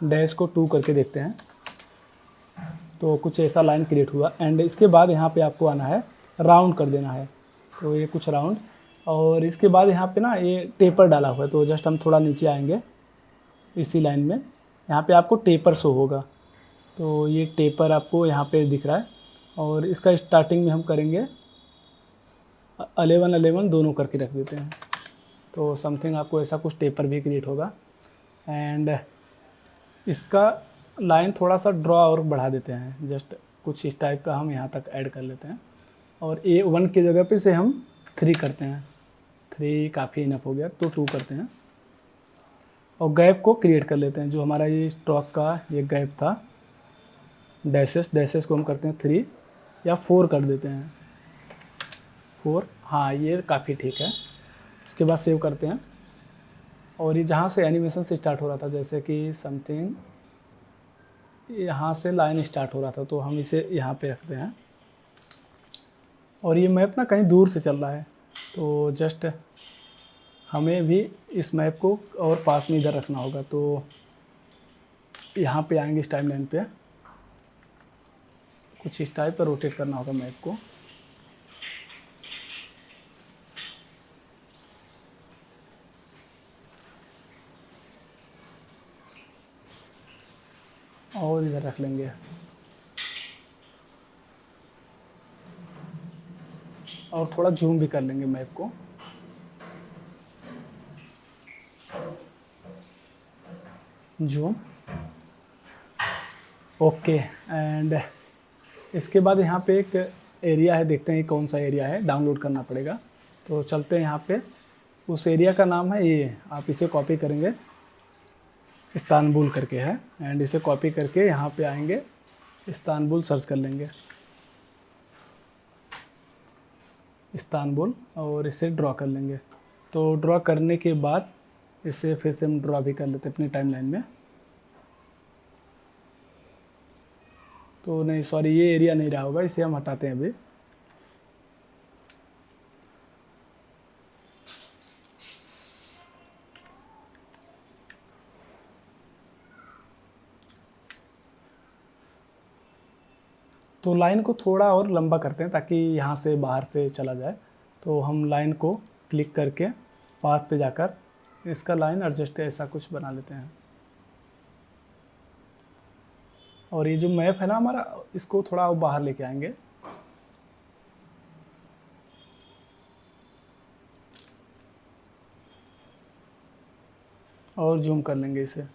डैश को 2 करके देखते हैं। तो कुछ ऐसा लाइन क्रिएट हुआ एंड इसके बाद यहाँ पे आपको आना है, राउंड कर देना है, तो ये कुछ राउंड। और इसके बाद यहाँ पे ना ये टेपर डाला हुआ है, तो जस्ट हम थोड़ा नीचे आएंगे इसी लाइन में, यहाँ पे आपको टेपर शो होगा, तो ये टेपर आपको यहाँ पे दिख रहा है और इसका स्टार्टिंग में हम करेंगे 11 दोनों करके रख देते हैं, तो समथिंग आपको ऐसा कुछ टेपर भी क्रिएट होगा। एंड इसका लाइन थोड़ा सा ड्रॉ और बढ़ा देते हैं, जस्ट कुछ इस टाइप का हम यहाँ तक ऐड कर लेते हैं और ए 1 की जगह पे से हम 3 करते हैं, 3 काफ़ी इनफ हो गया, तो 2 करते हैं और गैप को क्रिएट कर लेते हैं। जो हमारा ये स्टॉक का ये गैप था, डैशेस को हम करते हैं 3 या 4 कर देते हैं, 4, हाँ ये काफ़ी ठीक है। उसके बाद सेव करते हैं और ये जहाँ से एनिमेशन से स्टार्ट हो रहा था, जैसे कि समथिंग यहाँ से लाइन स्टार्ट हो रहा था, तो हम इसे यहाँ पे रखते हैं और ये मैप ना कहीं दूर से चल रहा है, तो जस्ट हमें भी इस मैप को और पास में इधर रखना होगा, तो यहाँ पे आएंगे इस टाइमलाइन पे, कुछ इस टाइप पर रोटेट करना होगा मैप को। और इधर रख लेंगे और थोड़ा जूम भी कर लेंगे मैप को। Zoom, okay. एंड इसके बाद यहाँ पे एक एरिया है, देखते हैं कौन सा एरिया है, डाउनलोड करना पड़ेगा, तो चलते हैं यहाँ पे। उस एरिया का नाम है ये, आप इसे कॉपी करेंगे, इस्तानबुल करके है एंड इसे कॉपी करके यहाँ पे आएंगे, इस्तानबुल सर्च कर लेंगे, इस्तानबुल, और इसे ड्रॉ कर लेंगे। तो ड्रॉ करने के बाद इसे फिर से हम ड्रॉ भी कर लेते हैं अपनी टाइमलाइन में। तो नहीं सॉरी, ये एरिया नहीं रहा होगा, इसे हम हटाते हैं अभी। तो लाइन को थोड़ा और लंबा करते हैं ताकि यहाँ से बाहर से चला जाए, तो हम लाइन को क्लिक करके पाथ पे जाकर इसका लाइन एडजस्ट ऐसा कुछ बना लेते हैं। और ये जो मैप है ना हमारा, इसको थोड़ा बाहर लेके आएंगे, और जूम कर लेंगे इसे।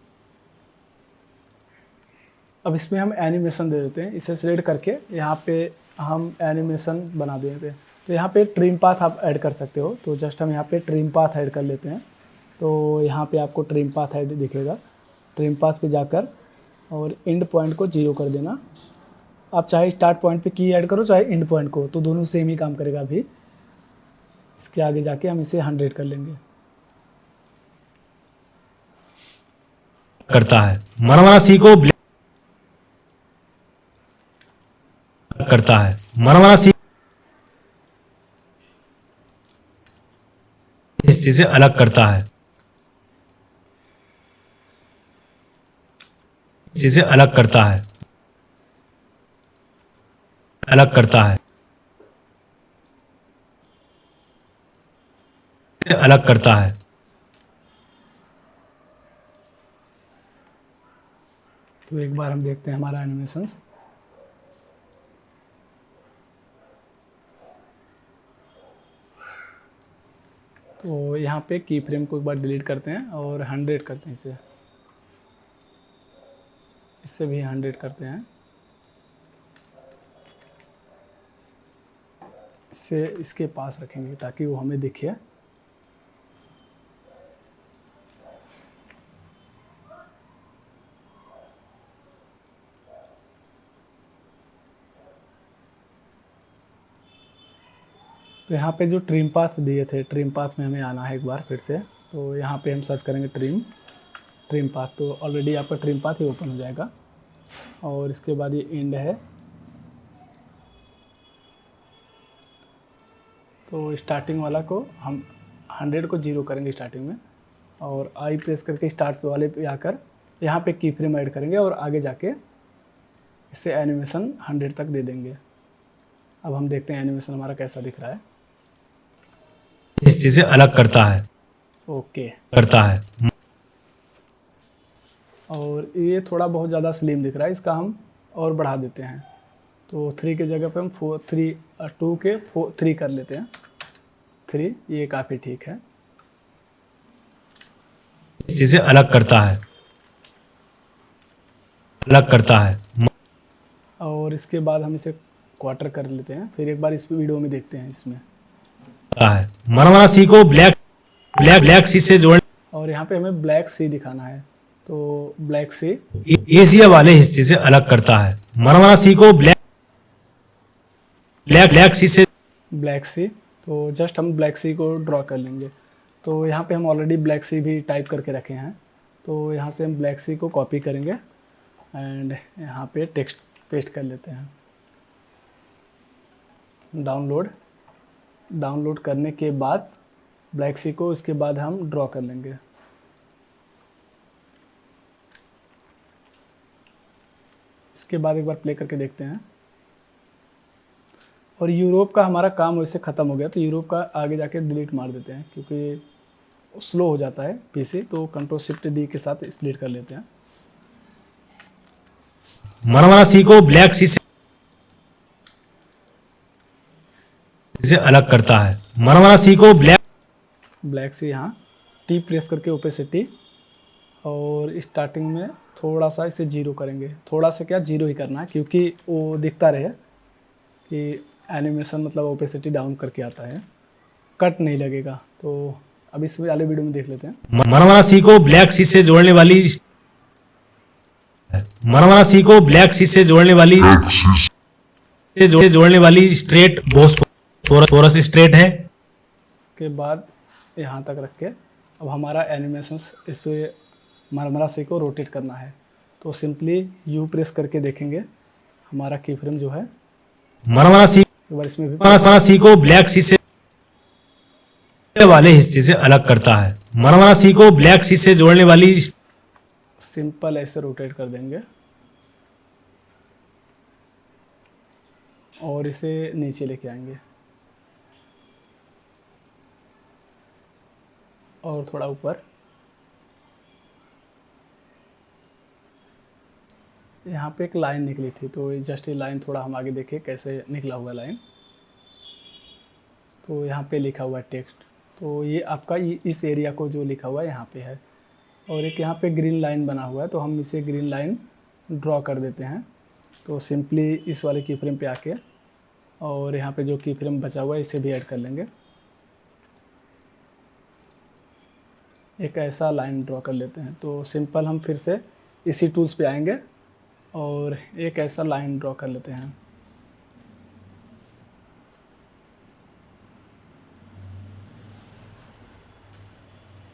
अब इसमें हम एनिमेशन दे देते हैं, इसे सिलेक्ट करके यहाँ पे हम एनिमेशन बना देते हैं। तो यहाँ पे ट्रिम पाथ आप ऐड कर सकते हो, तो जस्ट हम यहाँ पे ट्रिम पाथ ऐड कर लेते हैं। तो यहाँ पे आपको ट्रिम पाथ ऐड दिखेगा, ट्रिम पाथ पे जाकर और एंड पॉइंट को 0 कर देना। आप चाहे स्टार्ट पॉइंट पे की ऐड करो, चाहे एंड पॉइंट को, तो दोनों सेम ही काम करेगा। अभी इसके आगे जाके हम इसे 100 कर लेंगे। करता है मरमरा सी को करता है मरमरा सी इस चीज से अलग करता है, चीजें अलग करता है। अलग करता है, अलग करता है। तो एक बार हम देखते हैं हमारा एनिमेशंस। तो यहाँ पे की फ्रेम को एक बार डिलीट करते हैं और 100 करते हैं इसे, इससे भी 100 करते हैं, इससे इसके पास रखेंगे ताकि वो हमें दिखे। तो यहाँ पे जो ट्रिम पाथ दिए थे, ट्रिम पाथ में हमें आना है एक बार फिर से। तो यहाँ पे हम सर्च करेंगे ट्रिम पाथ, तो ऑलरेडी आपका ट्रिम पाथ ही ओपन हो जाएगा। और इसके बाद ये एंड है, तो स्टार्टिंग वाला को हम 100 को 0 करेंगे स्टार्टिंग में, और आई प्रेस करके स्टार्ट वाले पे आकर यहाँ पे की फ्रेम ऐड करेंगे और आगे जाके इससे एनिमेशन 100 तक दे देंगे। अब हम देखते हैं एनिमेशन हमारा कैसा दिख रहा है। इस चीज से अलग करता है, ओके, करता है। और ये थोड़ा बहुत ज़्यादा स्लिम दिख रहा है, इसका हम और बढ़ा देते हैं। तो 3 के जगह पे हम 2 के 3 कर लेते हैं। 3 ये काफ़ी ठीक है। इस चीज से अलग करता है, अलग करता है। और इसके बाद हम इसे क्वार्टर कर लेते हैं, फिर एक बार इस वीडियो में देखते हैं इसमें। मरमरा सी को ब्लैक सी से जोड़, और यहाँ पे हमें ब्लैक सी दिखाना है, तो ब्लैक सी एशिया वाले हिस्से से अलग करता है। मरमरा सी को ब्लैक सी से, ब्लैक सी, तो जस्ट हम ब्लैक सी को ड्रॉ कर लेंगे। तो यहाँ पे हम ऑलरेडी ब्लैक सी भी टाइप करके रखे हैं, तो यहाँ से हम ब्लैक सी को कॉपी करेंगे एंड यहाँ पे टेक्स्ट पेस्ट कर लेते हैं। डाउनलोड करने के बाद ब्लैक सी को इसके बाद हम ड्रॉ कर लेंगे। इसके बाद एक बार प्ले करके देखते हैं। और यूरोप का हमारा काम वैसे ख़त्म हो गया, तो यूरोप का आगे जाके डिलीट मार देते हैं क्योंकि स्लो हो जाता है पीसी, तो Ctrl+Shift+D के साथ स्प्लिट कर लेते हैं। मरमरा सी को ब्लैक सी से अलग करता है। मरमरा सी को ब्लैक सी, यहाँ टी प्रेस करके ओपेसिटी, और स्टार्टिंग में थोड़ा सा इसे 0 करेंगे। थोड़ा सा क्या, 0 ही करना है क्योंकि वो दिखता रहे कि एनिमेशन मतलब ओपेसिटी डाउन करके आता है, कट नहीं लगेगा। तो अब इस वाले वीडियो में देख लेते हैं। मरमरा सी को ब्लैक सी से जोड़ने वाली, मरमरा सी को ब्लैक सी से जोड़ने वाली स्ट्रेट बोसफोरस स्ट्रेट है। इसके बाद यहाँ तक रख के अब हमारा एनिमेशन इसे मरमरा सी को रोटेट करना है, तो सिंपली यू प्रेस करके देखेंगे हमारा की फ्रेम जो है। मरमरा इसमें भी सी को ब्लैक सी से वाले हिस्से से अलग करता है। मरमरा सी को ब्लैक सी से जोड़ने वाली, सिंपल ऐसे रोटेट कर देंगे और इसे नीचे लेके आएंगे और थोड़ा ऊपर। यहाँ पे एक लाइन निकली थी, तो जस्ट ये लाइन थोड़ा हम आगे देखें कैसे निकला हुआ लाइन। तो यहाँ पे लिखा हुआ है टेक्स्ट, तो ये आपका इस एरिया को जो लिखा हुआ है यहाँ पे है। और एक यहाँ पे ग्रीन लाइन बना हुआ है, तो हम इसे ग्रीन लाइन ड्रॉ कर देते हैं। तो सिंपली इस वाले की फ्रेम पे आके और यहाँ पे जो की फ्रेम बचा हुआ है इसे भी ऐड कर लेंगे। एक ऐसा लाइन ड्रॉ कर लेते हैं। तो सिंपल हम फिर से इसी टूल्स पे आएंगे और एक ऐसा लाइन ड्रॉ कर लेते हैं।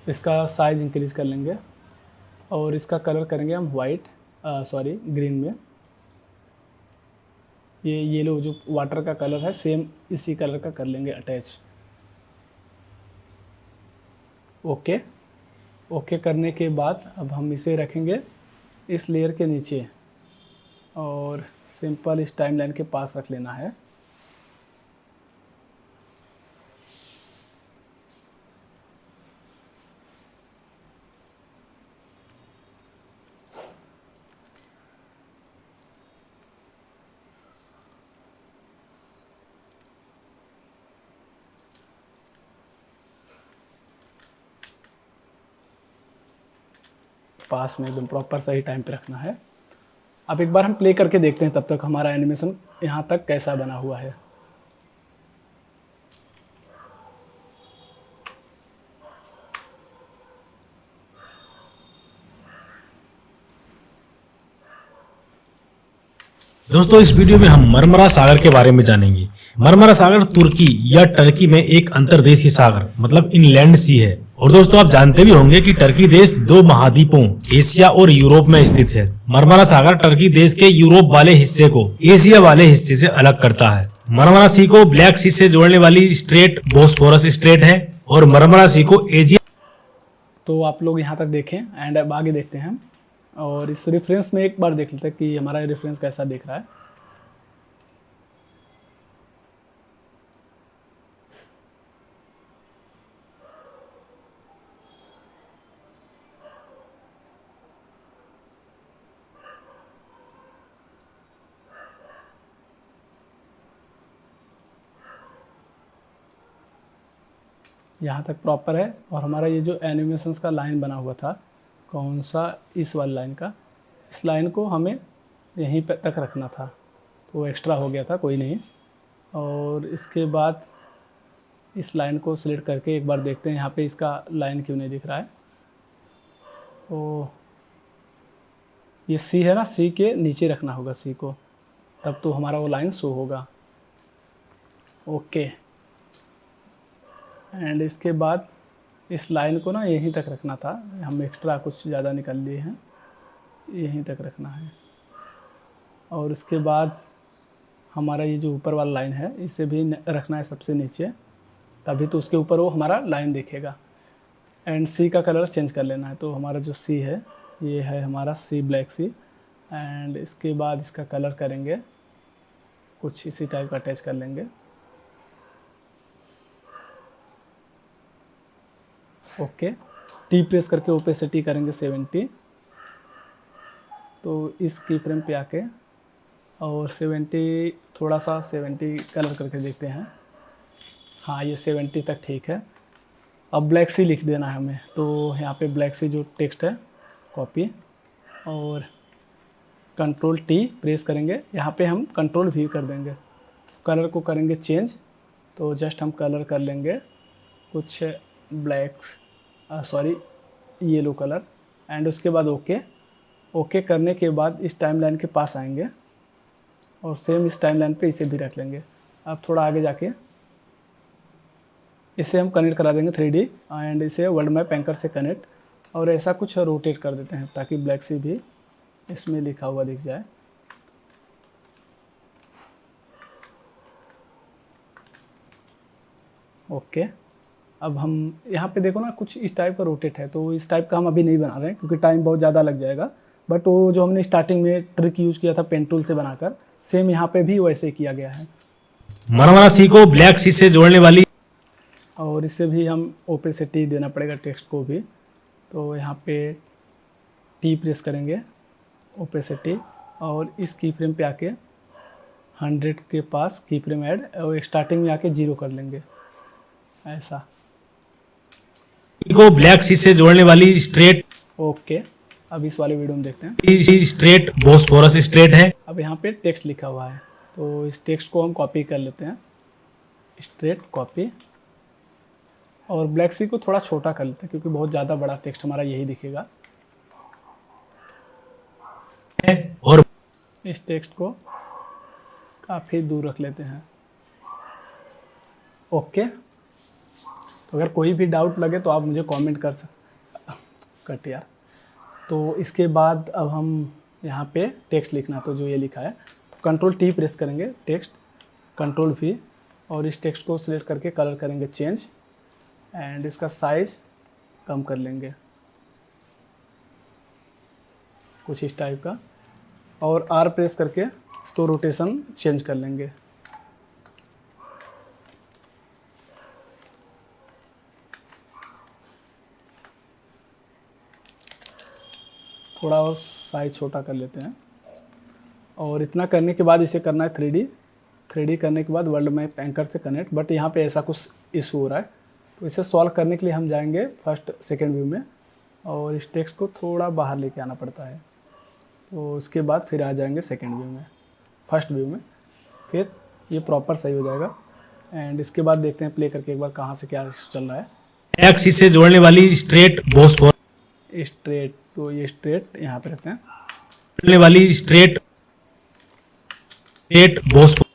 इसका साइज इंक्रीज कर लेंगे और इसका कलर करेंगे हम ग्रीन में। ये येलो जो वाटर का कलर है सेम इसी कलर का कर लेंगे अटैच। ओके करने के बाद अब हम इसे रखेंगे इस लेयर के नीचे और सिंपल इस टाइमलाइन के पास रख लेना है। पास में एकदम प्रॉपर सही टाइम पे रखना है। अब एक बार हम प्ले करके देखते हैं तब तक हमारा एनिमेशन यहाँ तक कैसा बना हुआ है। दोस्तों इस वीडियो में हम मरमरा सागर के बारे में जानेंगे। मरमरा सागर तुर्की या टर्की में एक अंतर्देशीय सागर मतलब इनलैंड सी है। और दोस्तों आप जानते भी होंगे कि टर्की देश दो महाद्वीपों एशिया और यूरोप में स्थित है। मरमरा सागर टर्की देश के यूरोप वाले हिस्से को एशिया वाले हिस्से से अलग करता है। मरमरा सी को ब्लैक सी से जोड़ने वाली स्ट्रेट बोस्फोरस स्ट्रेट है और मरमरा सी को एशिया। तो आप लोग यहाँ तक देखें एंड अब आगे देखते हैं हम, और इस रेफरेंस में एक बार देख लेते हैं कि हमारा रेफरेंस कैसा दिख रहा है। यहाँ तक प्रॉपर है। और हमारा ये जो एनिमेशंस का लाइन बना हुआ था, कौन सा, इस वाली लाइन का, इस लाइन को हमें यहीं पे तक रखना था, तो एक्स्ट्रा हो गया था, कोई नहीं। और इसके बाद इस लाइन को सिलेक्ट करके एक बार देखते हैं यहाँ पे इसका लाइन क्यों नहीं दिख रहा है। तो ये सी है ना, सी के नीचे रखना होगा सी को, तब तो हमारा वो लाइन शो होगा। ओके, एंड इसके बाद इस लाइन को ना यहीं तक रखना था, हम एक्स्ट्रा कुछ ज़्यादा निकाल लिए हैं, यहीं तक रखना है। और उसके बाद हमारा ये जो ऊपर वाला लाइन है इसे भी रखना है सबसे नीचे, तभी तो उसके ऊपर वो हमारा लाइन दिखेगा। एंड सी का कलर चेंज कर लेना है। तो हमारा जो सी है ये है हमारा सी, ब्लैक सी। एंड इसके बाद इसका कलर करेंगे कुछ इसी टाइप का, अटैच कर लेंगे। ओके, टी प्रेस करके ओपेसिटी करेंगे 70। तो इस की फ्रेम पे आके और 70, थोड़ा सा 70 कलर करके देखते हैं। हाँ, ये 70 तक ठीक है। अब ब्लैक सी लिख देना है हमें, तो यहाँ पे ब्लैक सी जो टेक्स्ट है कॉपी, और कंट्रोल टी प्रेस करेंगे। यहाँ पे हम कंट्रोल वी कर देंगे, कलर को करेंगे चेंज। तो जस्ट हम कलर कर लेंगे कुछ black, sorry yellow colour. And उसके बाद ओके करने के बाद इस टाइमलाइन के पास आएंगे और सेम इस टाइमलाइन पे इसे भी रख लेंगे। अब थोड़ा आगे जाके इसे हम कनेक्ट करा देंगे 3D एंड इसे वर्ल्ड मैप एंकर से कनेक्ट, और ऐसा कुछ रोटेट कर देते हैं ताकि ब्लैक सी भी इसमें लिखा हुआ दिख जाए। ओके, अब हम यहाँ पे देखो ना कुछ इस टाइप का रोटेट है, तो इस टाइप का हम अभी नहीं बना रहे हैं क्योंकि टाइम बहुत ज़्यादा लग जाएगा। बट वो जो हमने स्टार्टिंग में ट्रिक यूज़ किया था पेन टूल से बनाकर, सेम यहाँ पे भी वैसे ही किया गया है। मरमरा सी को ब्लैक सी से जोड़ने वाली, और इसे भी हम ओपेसिटी देना पड़ेगा टेक्स्ट को भी। तो यहाँ पे टी प्रेस करेंगे, ओपेसिटी, और इस की फ्रेम पे आके 100 के पास की फ्रेम ऐड, और स्टार्टिंग में आके 0 कर लेंगे ऐसा। को ब्लैक सी से जोड़ने वाली स्ट्रेट। ओके, अब इस वाले वीडियो में देखते हैं। स्ट्रेट बोस्फोरस स्ट्रेट है। अब यहाँ पे टेक्स्ट लिखा हुआ है, तो इस टेक्स्ट को हम कॉपी कर लेते हैं, स्ट्रेट कॉपी, और ब्लैक सी को थोड़ा छोटा कर लेते हैं क्योंकि बहुत ज़्यादा बड़ा टेक्स्ट हमारा यही दिखेगा। और इस टेक्स्ट को काफ़ी दूर रख लेते हैं। ओके, तो अगर कोई भी डाउट लगे तो आप मुझे कमेंट कर कट यार। तो इसके बाद अब हम यहाँ पे टेक्स्ट लिखना, तो जो ये लिखा है, तो कंट्रोल टी प्रेस करेंगे, टेक्स्ट, कंट्रोल वी, और इस टेक्स्ट को सिलेक्ट करके कलर करेंगे चेंज, एंड इसका साइज कम कर लेंगे कुछ इस टाइप का, और आर प्रेस करके इसको रोटेशन चेंज कर लेंगे। थोड़ा और साइज छोटा कर लेते हैं। और इतना करने के बाद इसे करना है 3D करने के बाद वर्ल्ड मैप एंकर से कनेक्ट। बट यहाँ पे ऐसा कुछ इशू हो रहा है, तो इसे सॉल्व करने के लिए हम जाएंगे फर्स्ट सेकेंड व्यू में, और इस टेक्स्ट को थोड़ा बाहर लेके आना पड़ता है। तो उसके बाद फिर आ जाएंगे सेकेंड व्यू में, फर्स्ट व्यू में, फिर ये प्रॉपर सही हो जाएगा। एंड इसके बाद देखते हैं प्ले करके एक बार कहाँ से क्या चल रहा है। एक्सिस से जोड़ने वाली स्ट्रेट बोस्फोरस स्ट्रेट, तो ये स्ट्रेट यहाँ पे रखते हैं। जोड़ने वाली स्ट्रेट बोस्फोरस।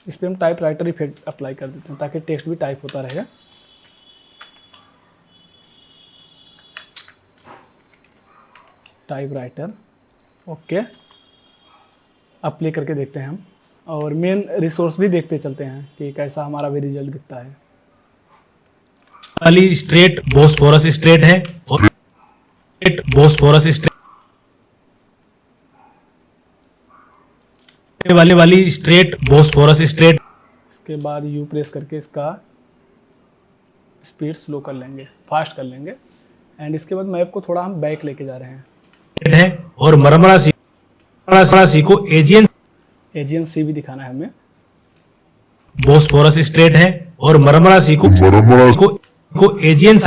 इस पर हम टाइप राइटर इफेक्ट अप्लाई कर देते हैं ताकि टेक्स्ट भी टाइप होता रहेगा। Type writer, okay. अब प्ले करके देखते हैं हम, और मेन रिसोर्स भी देखते चलते हैं कि कैसा हमारा भी रिजल्ट दिखता है। वाली स्ट्रेट बोस्फोरस स्ट्रेट है और बोस्फोरस स्ट्रेट वाली स्ट्रेट बोस्फोरस स्ट्रेट। इसके बाद यू प्रेस करके इसका स्पीड स्लो कर लेंगे, फास्ट कर लेंगे। एंड इसके बाद मैप को थोड़ा हम बैक लेके जा रहे हैं। है और मरमरा सी को एजियन सी भी दिखाना है हमें। बोस्फोरस स्ट्रेट है और मरमरा सी को एजियन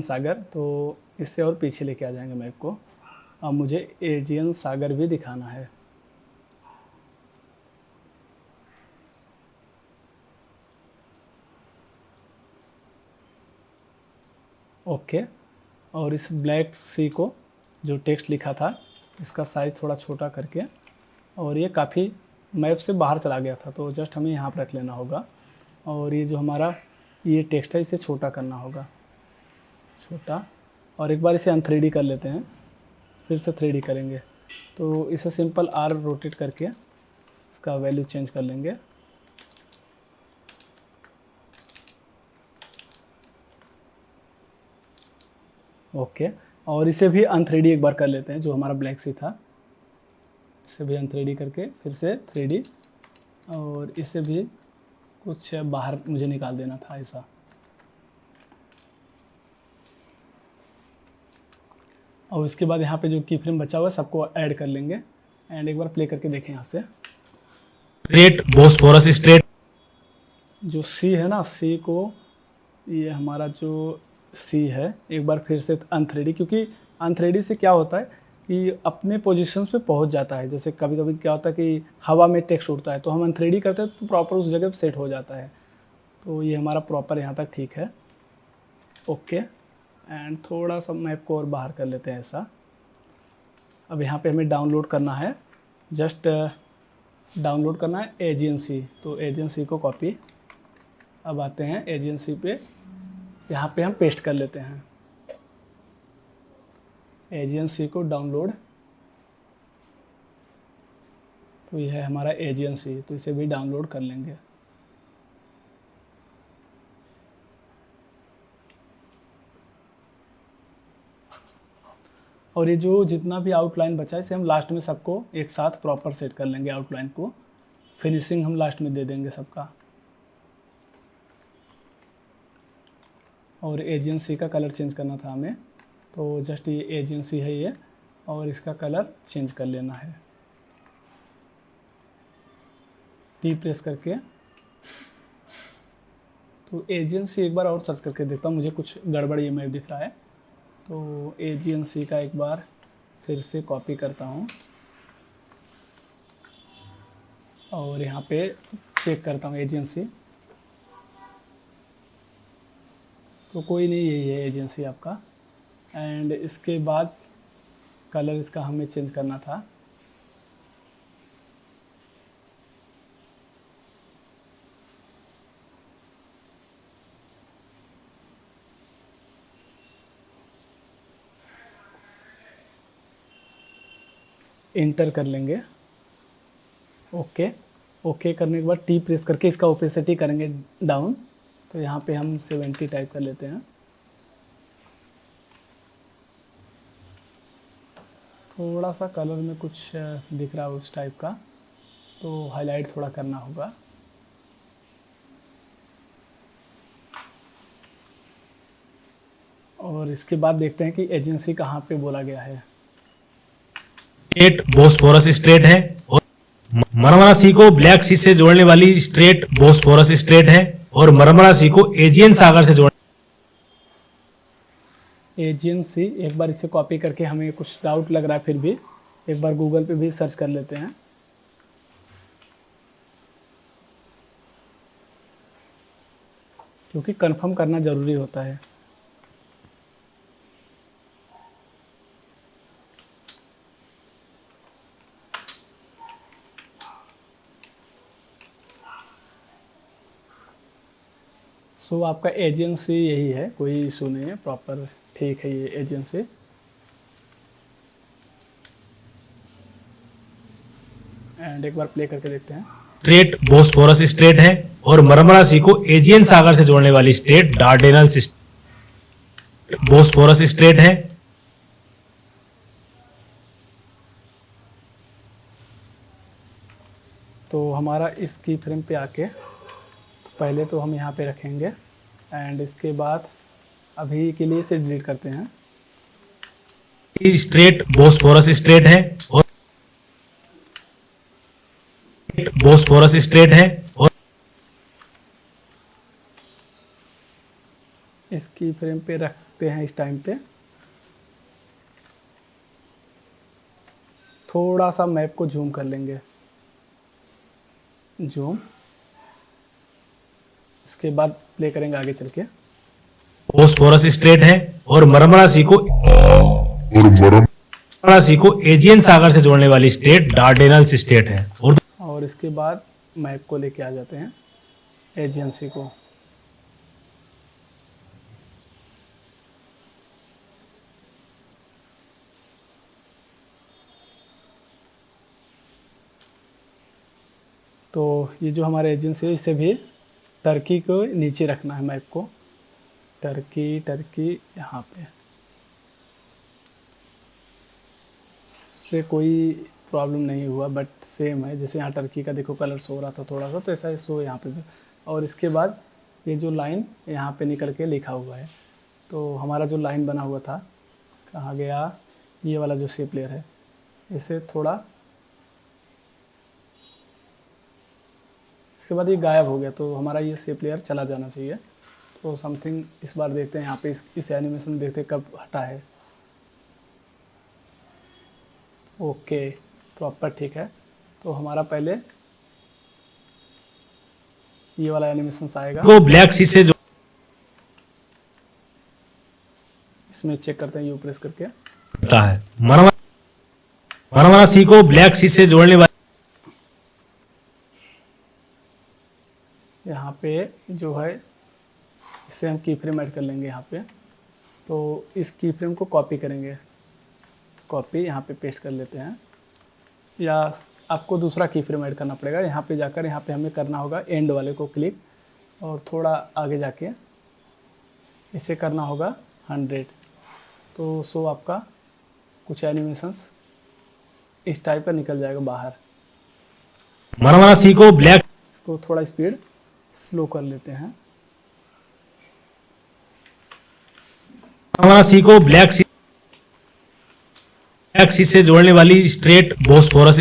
सागर, तो इससे और पीछे लेके आ जाएंगे मैप को। अब मुझे एजियन सागर भी दिखाना है। ओके। और इस ब्लैक सी को जो टेक्स्ट लिखा था इसका साइज़ थोड़ा छोटा करके, और ये काफ़ी मैप से बाहर चला गया था, तो जस्ट हमें यहाँ पर रख लेना होगा। और ये जो हमारा ये टेक्स्ट है इसे छोटा करना होगा, छोटा। और एक बार इसे अन3D कर लेते हैं, फिर से 3D करेंगे। तो इसे सिंपल R रोटेट करके इसका वैल्यू चेंज कर लेंगे। ओके। और इसे भी अन3D एक बार कर लेते हैं, जो हमारा ब्लैक सी था इसे भी अन3D करके फिर से 3D, और इसे भी कुछ बाहर मुझे निकाल देना था ऐसा। और इसके बाद यहाँ पे जो की फ्रेम बचा हुआ है सबको ऐड कर लेंगे। एंड एक बार प्ले करके देखें यहाँ से। स्ट्रेट बोस्फोरस स्ट्रेट, जो सी है ना, सी को, ये हमारा जो सी है एक बार फिर से अन3D, क्योंकि अन3D से क्या होता है कि अपने पोजीशंस पे पहुंच जाता है। जैसे कभी कभी क्या होता है कि हवा में टेक्स्ट उड़ता है, तो हम अन3D करते हैं तो प्रॉपर उस जगह पे सेट हो जाता है। तो ये हमारा प्रॉपर यहाँ तक ठीक है, ओके। एंड थोड़ा सा मैप को और बाहर कर लेते हैं ऐसा। अब यहाँ पे हमें डाउनलोड करना है, जस्ट डाउनलोड करना है एजेंसी। तो एजेंसी को कॉपी, अब आते हैं एजेंसी पे, यहाँ पे हम पेस्ट कर लेते हैं एजेंसी को डाउनलोड। तो यह है हमारा एजेंसी, तो इसे भी डाउनलोड कर लेंगे। और ये जो जितना भी आउटलाइन बचा है इसे हम लास्ट में सबको एक साथ प्रॉपर सेट कर लेंगे। आउटलाइन को फिनिशिंग हम लास्ट में दे देंगे सबका। और एजेंसी का कलर चेंज करना था हमें, तो जस्ट ये एजेंसी है ये, और इसका कलर चेंज कर लेना है। टी प्रेस करके, तो एजेंसी एक बार और सर्च करके देखता हूँ, मुझे कुछ गड़बड़ ये मैप दिख रहा है। तो एजेंसी का एक बार फिर से कॉपी करता हूँ और यहाँ पे चेक करता हूँ एजेंसी। तो कोई नहीं, यही है एजेंसी आपका। एंड इसके बाद कलर इसका हमें चेंज करना था। इंटर कर लेंगे, ओके। ओके करने के बाद टी प्रेस करके इसका ओपेसिटी करेंगे डाउन। तो यहाँ पे हम 70 टाइप कर लेते हैं। थोड़ा सा कलर में कुछ दिख रहा है उस टाइप का, तो हाईलाइट थोड़ा करना होगा। और इसके बाद देखते हैं कि एजेंसी कहाँ पे बोला गया है। स्ट्रेट बोस्फोरस स्ट्रेट है और मरमरा सी को ब्लैक सी से जोड़ने वाली स्ट्रेट बोस्फोरस स्ट्रेट है और मरमरा सी को एजियन सागर से जोड़ एजेंसी, एक बार इसे कॉपी करके, हमें कुछ डाउट लग रहा है, फिर भी एक बार गूगल पे भी सर्च कर लेते हैं। क्योंकि कंफर्म करना ज़रूरी होता है। सो आपका एजेंसी यही है, कोई इशू नहीं है, प्रॉपर ठीक है ये एजेंसी। एंड एक बार प्ले करके देखते हैं। स्ट्रेट बोस्फोरस स्ट्रेट है और मरमरा सी को एजियन सागर से जोड़ने वाली स्ट्रेट डार्डेनल बोस्फोरस स्ट्रेट है। तो हमारा इस की फ्रेम पे आके, तो पहले तो हम यहाँ पे रखेंगे एंड इसके बाद अभी के लिए इसे डिलीट करते हैं। स्ट्रेट बोस्फोरस स्ट्रेट है और बोस्फोरस स्ट्रेट है और इसकी फ्रेम पे रखते हैं इस टाइम पे। थोड़ा सा मैप को जूम कर लेंगे, जूम। उसके बाद प्ले करेंगे आगे चल के। बोस्फोरस स्ट्रेट है और मरमरा सी को एजियन सागर से जोड़ने वाली स्ट्रेट डार्डेनल स्ट्रेट है। और इसके बाद मैप को लेके आ जाते हैं, एजेंसी को। तो ये जो हमारा एजेंसी है, इसे भी टर्की को नीचे रखना है, मैप को। टर्की यहाँ पे से कोई प्रॉब्लम नहीं हुआ, बट सेम है। जैसे यहाँ टर्की का देखो कलर शो हो रहा था थोड़ा सा, तो ऐसा शो यहाँ पे भी। और इसके बाद ये जो लाइन यहाँ पे निकल के लिखा हुआ है, तो हमारा जो लाइन बना हुआ था कहाँ गया, ये वाला जो शेप लेयर है, इसे थोड़ा, इसके बाद ये गायब हो गया, तो हमारा ये शेप लेयर चला जाना चाहिए। तो समथिंग इस बार देखते हैं यहाँ पे, इस एनिमेशन में देखते हैं कब हटा है। ओके, प्रॉपर ठीक है। तो हमारा पहले ये वाला एनिमेशन आएगा, को ब्लैक सी से इसमें चेक करते हैं यू प्रेस करके। जोड़ता है। मरमरा सी को ब्लैक सी से जोड़ने वाली यहाँ पे जो है, इसे हम की फ्रेम ऐड कर लेंगे यहाँ पे। तो इस की फ्रेम को कॉपी करेंगे, कॉपी यहाँ पे पेस्ट कर लेते हैं, या आपको दूसरा की फ्रेम ऐड करना पड़ेगा। यहाँ पे जाकर यहाँ पे हमें करना होगा एंड वाले को क्लिक, और थोड़ा आगे जाके इसे करना होगा 100। तो सो आपका कुछ एनिमेशंस इस टाइप का निकल जाएगा बाहर। मरमरा सी को ब्लैक, इसको थोड़ा स्पीड स्लो कर लेते हैं। मरमरा सी को ब्लैक सी से जोड़ने वाली स्ट्रेट बोस्फोरस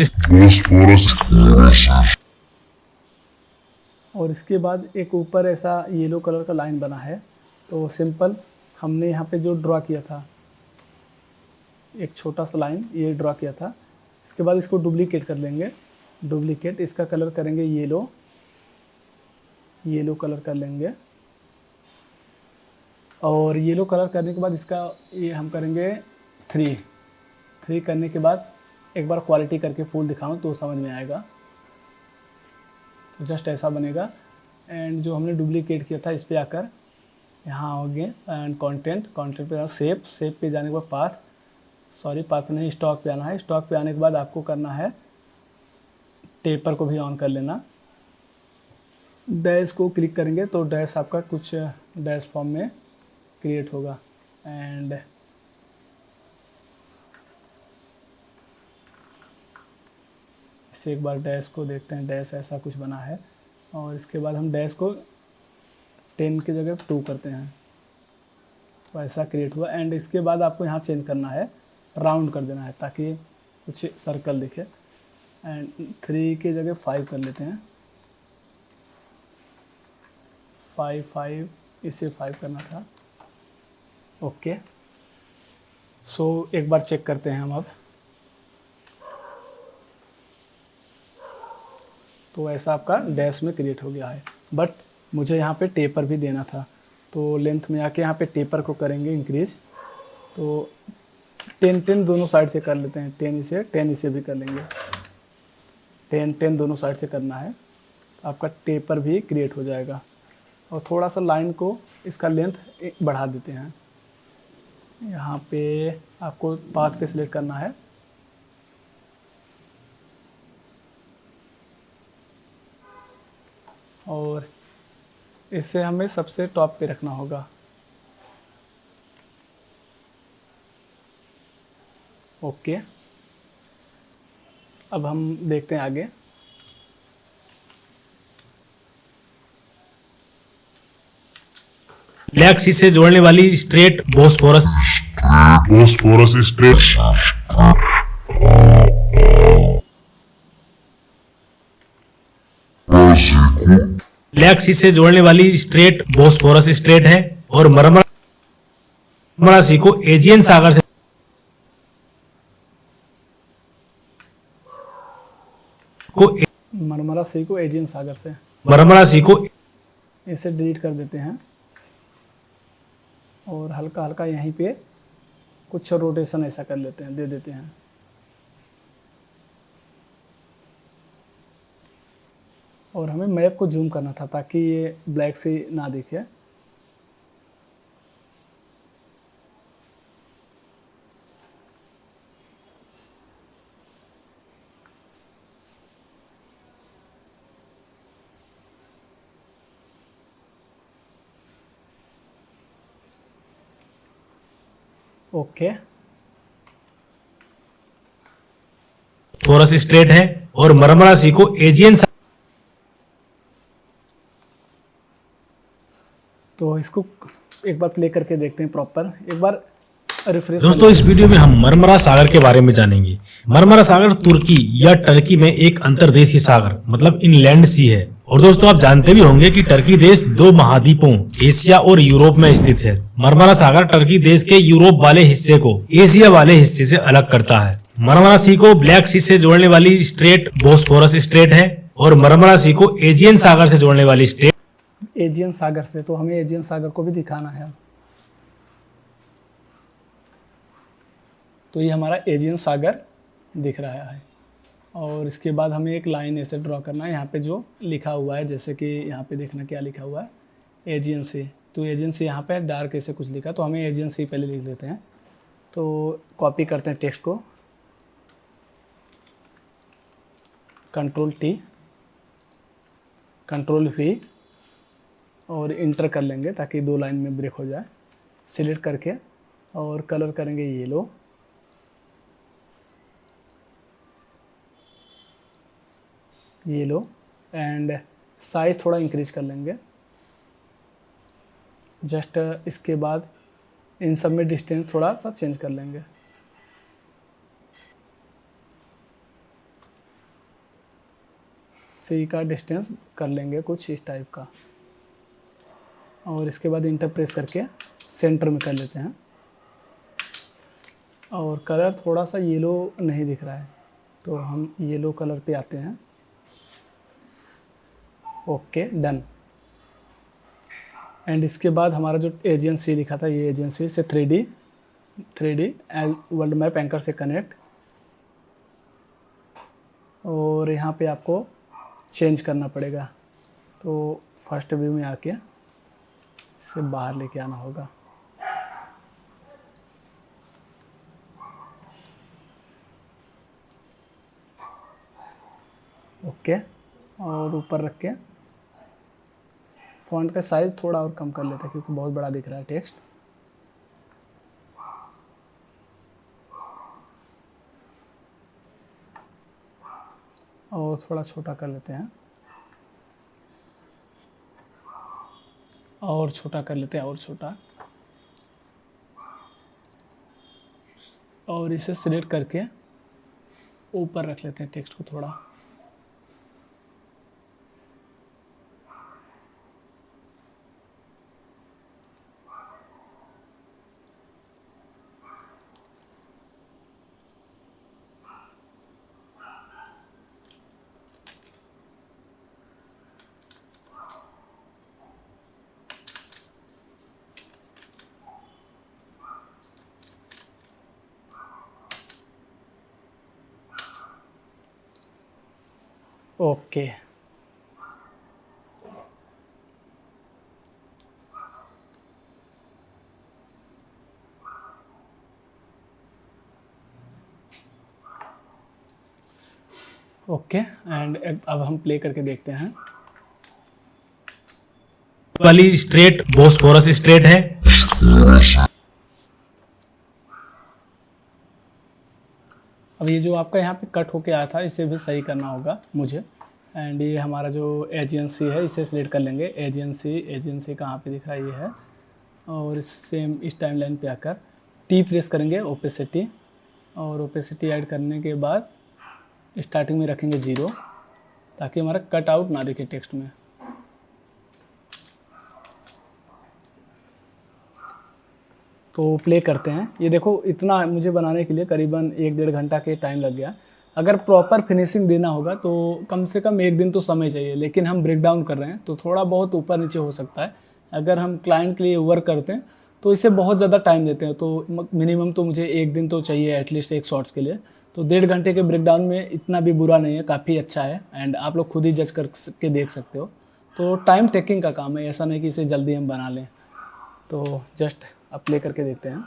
और इसके बाद एक ऊपर ऐसा येलो कलर का लाइन बना है, तो सिंपल हमने यहाँ पे जो ड्रा किया था, एक छोटा सा लाइन ये ड्रा किया था। इसके बाद इसको डुप्लीकेट कर लेंगे, डुप्लीकेट, इसका कलर करेंगे येलो, येलो कलर कर लेंगे। और येलो कलर करने के बाद इसका ये हम करेंगे 3 करने के बाद एक बार क्वालिटी करके फुल दिखाऊं तो समझ में आएगा। तो जस्ट ऐसा बनेगा। एंड जो हमने डुप्लीकेट किया था, इस पे आकर यहाँ आओगे एंड कंटेंट पे शेप पे जाने के बाद पाथ पे नहीं, स्टॉक पे आना है। स्टॉक पे आने के बाद आपको करना है टेपर को भी ऑन कर लेना। डैश को क्लिक करेंगे तो डैश आपका कुछ डैश फॉर्म में क्रिएट होगा। एंड इसे एक बार डैश को देखते हैं, डैश ऐसा कुछ बना है। और इसके बाद हम डैश को 10 की जगह 2 करते हैं, तो ऐसा क्रिएट हुआ। एंड इसके बाद आपको यहाँ चेंज करना है, राउंड कर देना है ताकि कुछ सर्कल दिखे। एंड 3 की जगह 5 कर लेते हैं, 5 इसे 5 करना था। ओके, सो एक बार चेक करते हैं हम अब। तो ऐसा आपका डैश में क्रिएट हो गया है। बट मुझे यहाँ पे टेपर भी देना था, तो लेंथ में आके यहाँ पे टेपर को करेंगे इंक्रीज। तो 10 दोनों साइड से कर लेते हैं, 10 इसे भी कर लेंगे, 10 दोनों साइड से करना है। तो आपका टेपर भी क्रिएट हो जाएगा। और थोड़ा सा लाइन को इसका लेंथ बढ़ा देते हैं। यहाँ पे आपको पाथ पे सिलेक्ट करना है, और इसे हमें सबसे टॉप पे रखना होगा। ओके, अब हम देखते हैं आगे। ब्लैक सी से जोड़ने वाली स्ट्रेट बोस्फोरस स्ट्रेट ब्लैक सी से जोड़ने वाली स्ट्रेट बोस्फोरस स्ट्रेट है, और मरमरा सी को एजियन सागर से मरमरा सी को एजियन सागर से, मरमरा सी को इसे डिलीट कर देते हैं। और हल्का हल्का यहीं पे कुछ रोटेशन ऐसा कर लेते हैं, दे देते हैं। और हमें मैप को जूम करना था ताकि ये ब्लैक सी ना दिखे। ओके, फोरस स्ट्रेट है, और मरमरा सी को एजियन तो इसको एक बार प्ले करके देखते हैं प्रॉपर, एक बार रिफ्रेश। दोस्तों इस वीडियो में हम मरमरा सागर के बारे में जानेंगे। मरमरा सागर तुर्की या टर्की में एक अंतर्देशीय सागर मतलब इनलैंड सी है। और दोस्तों आप जानते भी होंगे कि टर्की देश 2 महाद्वीपों एशिया और यूरोप में स्थित है। मरमरा सागर टर्की देश के यूरोप वाले हिस्से को एशिया वाले हिस्से से अलग करता है। मरमरा सी को ब्लैक सी से जोड़ने वाली स्ट्रेट बोस्फोरस स्ट्रेट है, और मरमरा सी को एजियन सागर से जोड़ने वाली स्ट्रेट एजियन सागर से, तो हमें एजियन सागर को भी दिखाना है। तो ये हमारा एजियन सागर दिख रहा है। और इसके बाद हमें एक लाइन ऐसे ड्रॉ करना है, यहाँ पे जो लिखा हुआ है, जैसे कि यहाँ पे देखना क्या लिखा हुआ है, एजियन सी। तो एजियन सी यहाँ पे डार्क ऐसे कुछ लिखा, तो हमें एजियन सी पहले लिख लेते हैं। तो कॉपी करते हैं टेक्स्ट को, Ctrl+T, Ctrl+V, और इंटर कर लेंगे ताकि 2 लाइन में ब्रेक हो जाए। सिलेक्ट करके और कलर करेंगे येलो, एंड साइज थोड़ा इंक्रीज कर लेंगे। जस्ट इसके बाद इन सब में डिस्टेंस थोड़ा सा चेंज कर लेंगे। सी का डिस्टेंस कर लेंगे कुछ इस टाइप का, और इसके बाद इंटर प्रेस करके सेंटर में कर लेते हैं। और कलर थोड़ा सा येलो नहीं दिख रहा है, तो हम येलो कलर पे आते हैं। Okay, done. एंड इसके बाद हमारा जो एजियन सी लिखा था, ये एजियन सी से 3D वर्ल्ड मैप एंकर से कनेक्ट। और यहाँ पे आपको चेंज करना पड़ेगा, तो फर्स्ट व्यू में आके इसे बाहर लेके आना होगा। ओके, और ऊपर रख के फॉन्ट का साइज थोड़ा और कम कर लेते हैं क्योंकि बहुत बड़ा दिख रहा है टेक्स्ट। और थोड़ा छोटा कर लेते हैं, और छोटा कर लेते हैं, और छोटा, और इसे सिलेक्ट करके ऊपर रख लेते हैं टेक्स्ट को थोड़ा। ओके, ओके एंड अब हम प्ले करके देखते हैं। वाली स्ट्रेट बोस्फोरस स्ट्रेट है। अब ये जो आपका यहाँ पे कट होके आया था इसे भी सही करना होगा मुझे। एंड ये हमारा जो एजेंसी है इसे सिलेक्ट कर लेंगे। एजेंसी कहाँ पे दिख रहा है, ये है। और सेम इस टाइम लाइन पे आकर टी प्रेस करेंगे, ओपेसिटी, और ओपेसिटी ऐड करने के बाद स्टार्टिंग में रखेंगे 0 ताकि हमारा कट आउट ना दिखे टेक्स्ट में। तो प्ले करते हैं। ये देखो, इतना मुझे बनाने के लिए करीबन 1-1.5 घंटा के टाइम लग गया। अगर प्रॉपर फिनिशिंग देना होगा तो कम से कम 1 दिन तो समय चाहिए, लेकिन हम ब्रेक डाउन कर रहे हैं तो थोड़ा बहुत ऊपर नीचे हो सकता है। अगर हम क्लाइंट के लिए वर्क करते हैं तो इसे बहुत ज़्यादा टाइम देते हैं, तो मिनिमम तो मुझे 1 दिन तो चाहिए एटलीस्ट एक शॉर्ट्स के लिए। तो 1.5 घंटे के ब्रेक डाउन में इतना भी बुरा नहीं है, काफ़ी अच्छा है। एंड आप लोग खुद ही जज करके देख सकते हो। तो टाइम टेकिंग का काम है, ऐसा नहीं कि इसे जल्दी हम बना लें। तो जस्ट अब प्ले करके देखते हैं।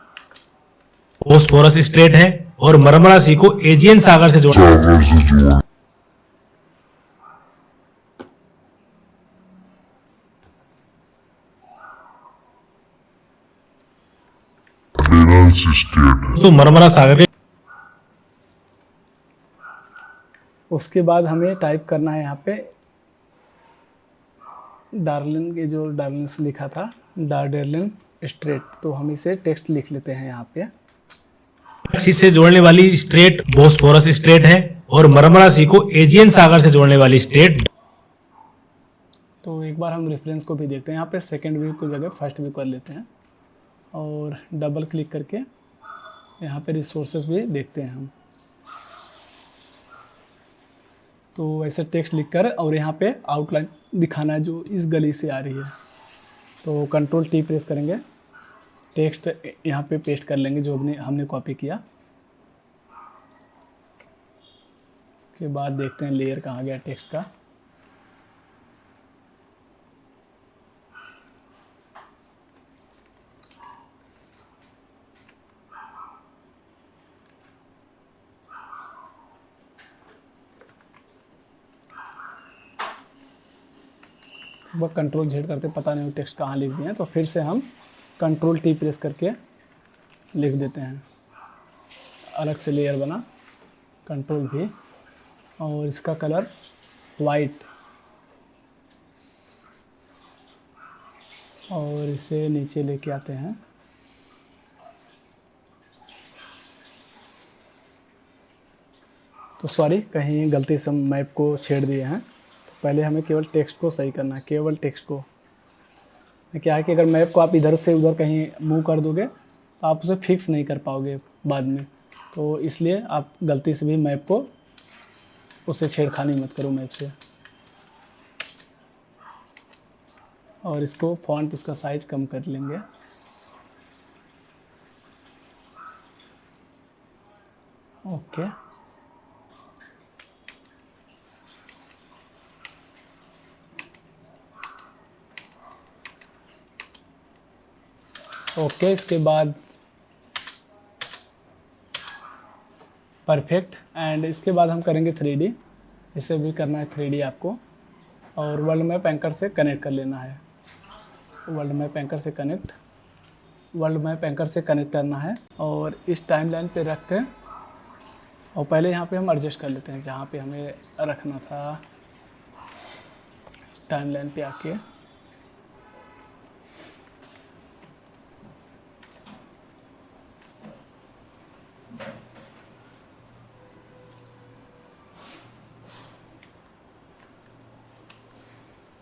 बोस्फोरस स्ट्रेट है और मरमरा सी को एजियन सागर से जोड़ा। तो मरमरा सागर के उसके बाद हमें टाइप करना है यहाँ पे डार्लिन के जो डार्लिन लिखा था, डार्लिन स्ट्रेट, तो हम इसे टेक्स्ट लिख लेते हैं यहाँ पे। सी से जोड़ने वाली स्ट्रेट बोस्फोरस स्ट्रेट है और मरमरा सी को एजियन सागर से जोड़ने वाली स्ट्रेट। तो एक बार हम रेफरेंस को भी देखते हैं। यहाँ पे सेकंड व्यू की जगह फर्स्ट व्यू कर लेते हैं और डबल क्लिक करके यहाँ पे रिसोर्सेज भी देखते हैं हम। तो वैसे टेक्स्ट लिखकर और यहाँ पे आउटलाइन दिखाना है जो इस गली से आ रही है। तो कंट्रोल टी प्रेस करेंगे, टेक्स्ट यहाँ पे पेस्ट कर लेंगे जो हमने कॉपी किया। उसके बाद देखते हैं लेयर कहाँ गया टेक्स्ट का। वह कंट्रोल Z करते पता नहीं टेक्स्ट कहाँ लिख दिए हैं, तो फिर से हम कंट्रोल टी प्रेस करके लिख देते हैं। अलग से लेयर बना, कंट्रोल V, और इसका कलर वाइट, और इसे नीचे लेके आते हैं। तो सॉरी, कहीं गलती से हम मैप को छेड़ दिए हैं। तो पहले हमें केवल टेक्स्ट को सही करना है, केवल टेक्स्ट को। क्या है कि अगर मैप को आप इधर से उधर कहीं मूव कर दोगे तो आप उसे फिक्स नहीं कर पाओगे बाद में। तो इसलिए आप गलती से भी मैप को उससे छेड़खानी मत करो मैप से। और इसको फॉन्ट, इसका साइज कम कर लेंगे। ओके, ओके, इसके बाद परफेक्ट। एंड इसके बाद हम करेंगे 3D। इसे भी करना है 3D आपको, और वर्ल्ड मैप एंकर से कनेक्ट कर लेना है। वर्ल्ड मैप एंकर से कनेक्ट करना है और इस टाइमलाइन पे रख के और पहले यहाँ पे हम एडजस्ट कर लेते हैं जहाँ पे हमें रखना था, टाइमलाइन पे आके।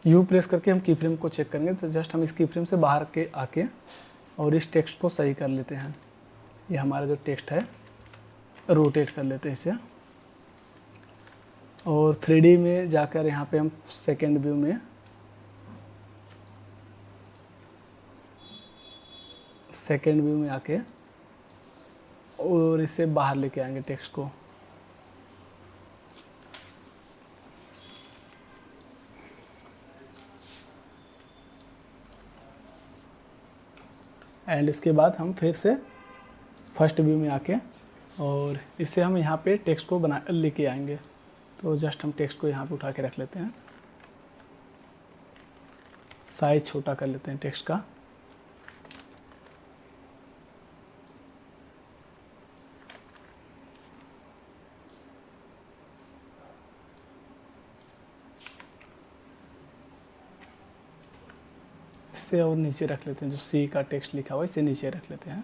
यू प्रेस करके हम की फ्रेम को चेक करेंगे, तो जस्ट हम इस की फ्रेम से बाहर के आके और इस टेक्स्ट को सही कर लेते हैं। ये हमारा जो टेक्स्ट है रोटेट कर लेते हैं इसे, और 3D में जाकर यहाँ पे हम सेकेंड व्यू में आके और इसे बाहर लेके आएंगे टेक्स्ट को। एंड इसके बाद हम फिर से फर्स्ट व्यू में आके और इससे हम यहाँ पे टेक्स्ट को बना लेके आएंगे। तो जस्ट हम टेक्स्ट को यहाँ पे उठा के रख लेते हैं, साइज छोटा कर लेते हैं टेक्स्ट का। इससे और नीचे रख लेते हैं, जो सी का टेक्स्ट लिखा हुआ है इसे नीचे रख लेते हैं।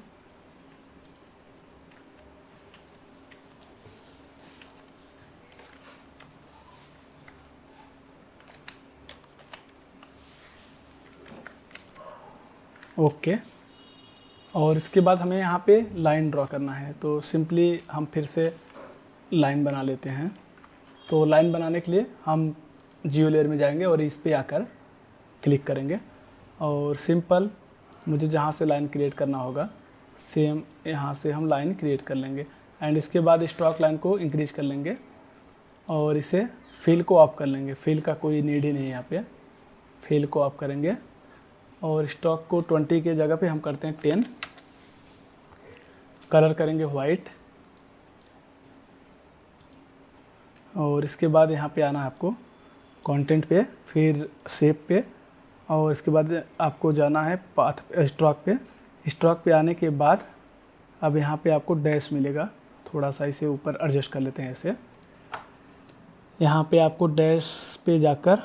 ओके, और इसके बाद हमें यहाँ पे लाइन ड्रॉ करना है, तो सिंपली हम फिर से लाइन बना लेते हैं। तो लाइन बनाने के लिए हम जियो लेयर में जाएंगे और इस पे आकर क्लिक करेंगे और सिंपल मुझे जहाँ से लाइन क्रिएट करना होगा सेम यहाँ से हम लाइन क्रिएट कर लेंगे। एंड इसके बाद स्ट्रोक लाइन को इंक्रीज कर लेंगे और इसे फिल को ऑफ कर लेंगे। फिल का कोई नीड ही नहीं है यहाँ पे, फिल को ऑफ करेंगे और स्ट्रोक को 20 के जगह पे हम करते हैं 10। कलर करेंगे वाइट और इसके बाद यहाँ पे आना है आपको कंटेंट पे, फिर शेप पे और इसके बाद आपको जाना है पाथ स्ट्रोक पे। स्ट्रोक पे आने के बाद अब यहाँ पे आपको डैश मिलेगा, थोड़ा सा इसे ऊपर एडजस्ट कर लेते हैं ऐसे। यहाँ पे आपको डैश पे जाकर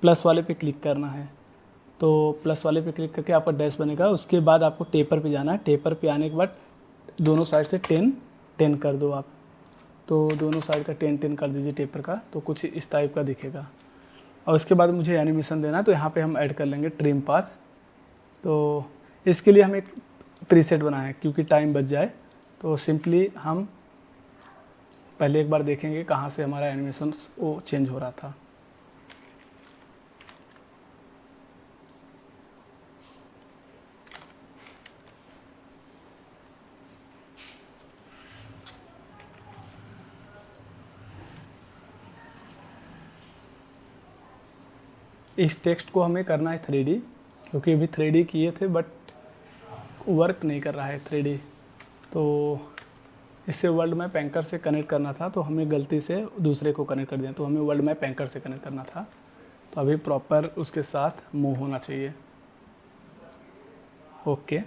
प्लस वाले पे क्लिक करना है, तो प्लस वाले पे क्लिक करके आपका डैश बनेगा। उसके बाद आपको टेपर पे जाना है, टेपर पे आने के बाद दोनों साइड से 10 कर दो आप, तो दोनों साइड का 10 कर दीजिए टेपर का, तो कुछ इस टाइप का दिखेगा। और उसके बाद मुझे एनिमेशन देना है, तो यहाँ पे हम ऐड कर लेंगे ट्रिम पाथ। तो इसके लिए हम एक प्रीसेट बनाए हैं क्योंकि टाइम बच जाए, तो सिंपली हम पहले एक बार देखेंगे कहाँ से हमारा एनिमेशन वो चेंज हो रहा था। इस टेक्स्ट को हमें करना है 3D, क्योंकि अभी 3D किए थे बट वर्क नहीं कर रहा है 3D। तो इससे वर्ल्ड मैप एंकर से कनेक्ट करना था, तो हमें गलती से दूसरे को कनेक्ट कर दिया, तो हमें वर्ल्ड मैप एंकर से कनेक्ट करना था। तो अभी प्रॉपर उसके साथ मूव होना चाहिए। ओके,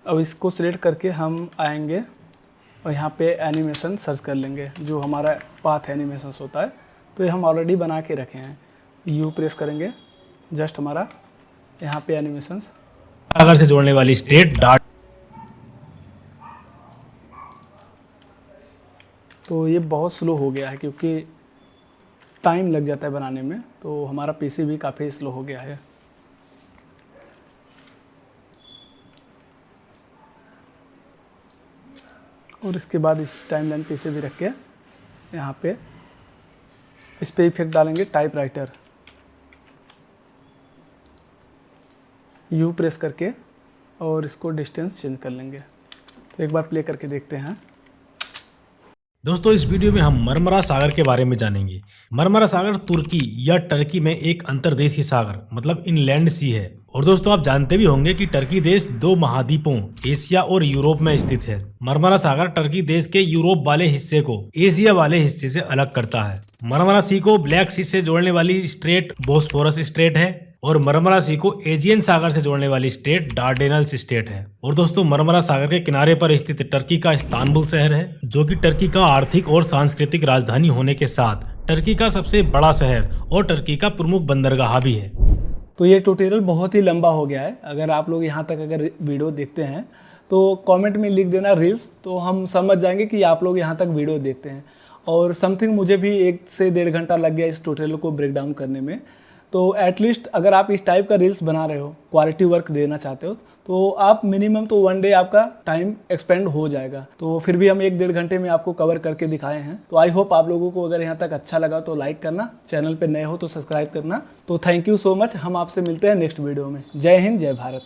अब इसको सिलेक्ट करके हम आएंगे और यहाँ पे एनिमेशन सर्च कर लेंगे, जो हमारा पाथ एनिमेशन होता है। तो ये हम ऑलरेडी बना के रखे हैं, यू प्रेस करेंगे, जस्ट हमारा यहाँ पे एनिमेशन सागर से जोड़ने वाली स्ट्रेट डार्ट। तो ये बहुत स्लो हो गया है क्योंकि टाइम लग जाता है बनाने में, तो हमारा पीसी भी काफ़ी स्लो हो गया है। और इसके बाद इस टाइमलाइन पीसी भी रख के यहाँ पे इस पे इफेक्ट डालेंगे टाइप राइटर, यू प्रेस करके और इसको डिस्टेंस चेंज कर लेंगे। तो एक बार प्ले करके देखते हैं। दोस्तों इस वीडियो में हम मरमरा सागर के बारे में जानेंगे। मरमरा सागर तुर्की या टर्की में एक अंतर्देशीय सागर मतलब इनलैंड सी है। और दोस्तों आप जानते भी होंगे कि टर्की देश 2 महाद्वीपों एशिया और यूरोप में स्थित है। मरमरा सागर टर्की देश के यूरोप वाले हिस्से को एशिया वाले हिस्से से अलग करता है। मरमरा सी को ब्लैक सी से जोड़ने वाली स्ट्रेट बोस्फोरस स्ट्रेट है और मरमरा सी को एजियन सागर से जोड़ने वाली स्टेट डार्डेनल्स स्टेट है। और दोस्तों मरमरा सागर के किनारे पर स्थित टर्की का इस्तांबुल शहर है, जो कि टर्की का आर्थिक और सांस्कृतिक राजधानी होने के साथ टर्की का सबसे बड़ा शहर और टर्की का प्रमुख बंदरगाह भी है। तो ये ट्यूटोरियल बहुत ही लंबा हो गया है। अगर आप लोग यहाँ तक अगर वीडियो देखते हैं तो कमेंट में लिख देना रील्स, तो हम समझ जाएंगे कि आप लोग यहाँ तक वीडियो देखते हैं। और समथिंग मुझे भी 1 से 1.5 घंटा लग गया इस ट्यूटोरियल को ब्रेक डाउन करने में। तो एटलीस्ट अगर आप इस टाइप का रील्स बना रहे हो, क्वालिटी वर्क देना चाहते हो, तो आप मिनिमम तो 1 डे आपका टाइम एक्सपेंड हो जाएगा। तो फिर भी हम 1-1.5 घंटे में आपको कवर करके दिखाए हैं। तो आई होप आप लोगों को अगर यहाँ तक अच्छा लगा तो लाइक करना, चैनल पे नए हो तो सब्सक्राइब करना। तो थैंक यू सो मच। हम आपसे मिलते हैं नेक्स्ट वीडियो में। जय हिंद, जय भारत।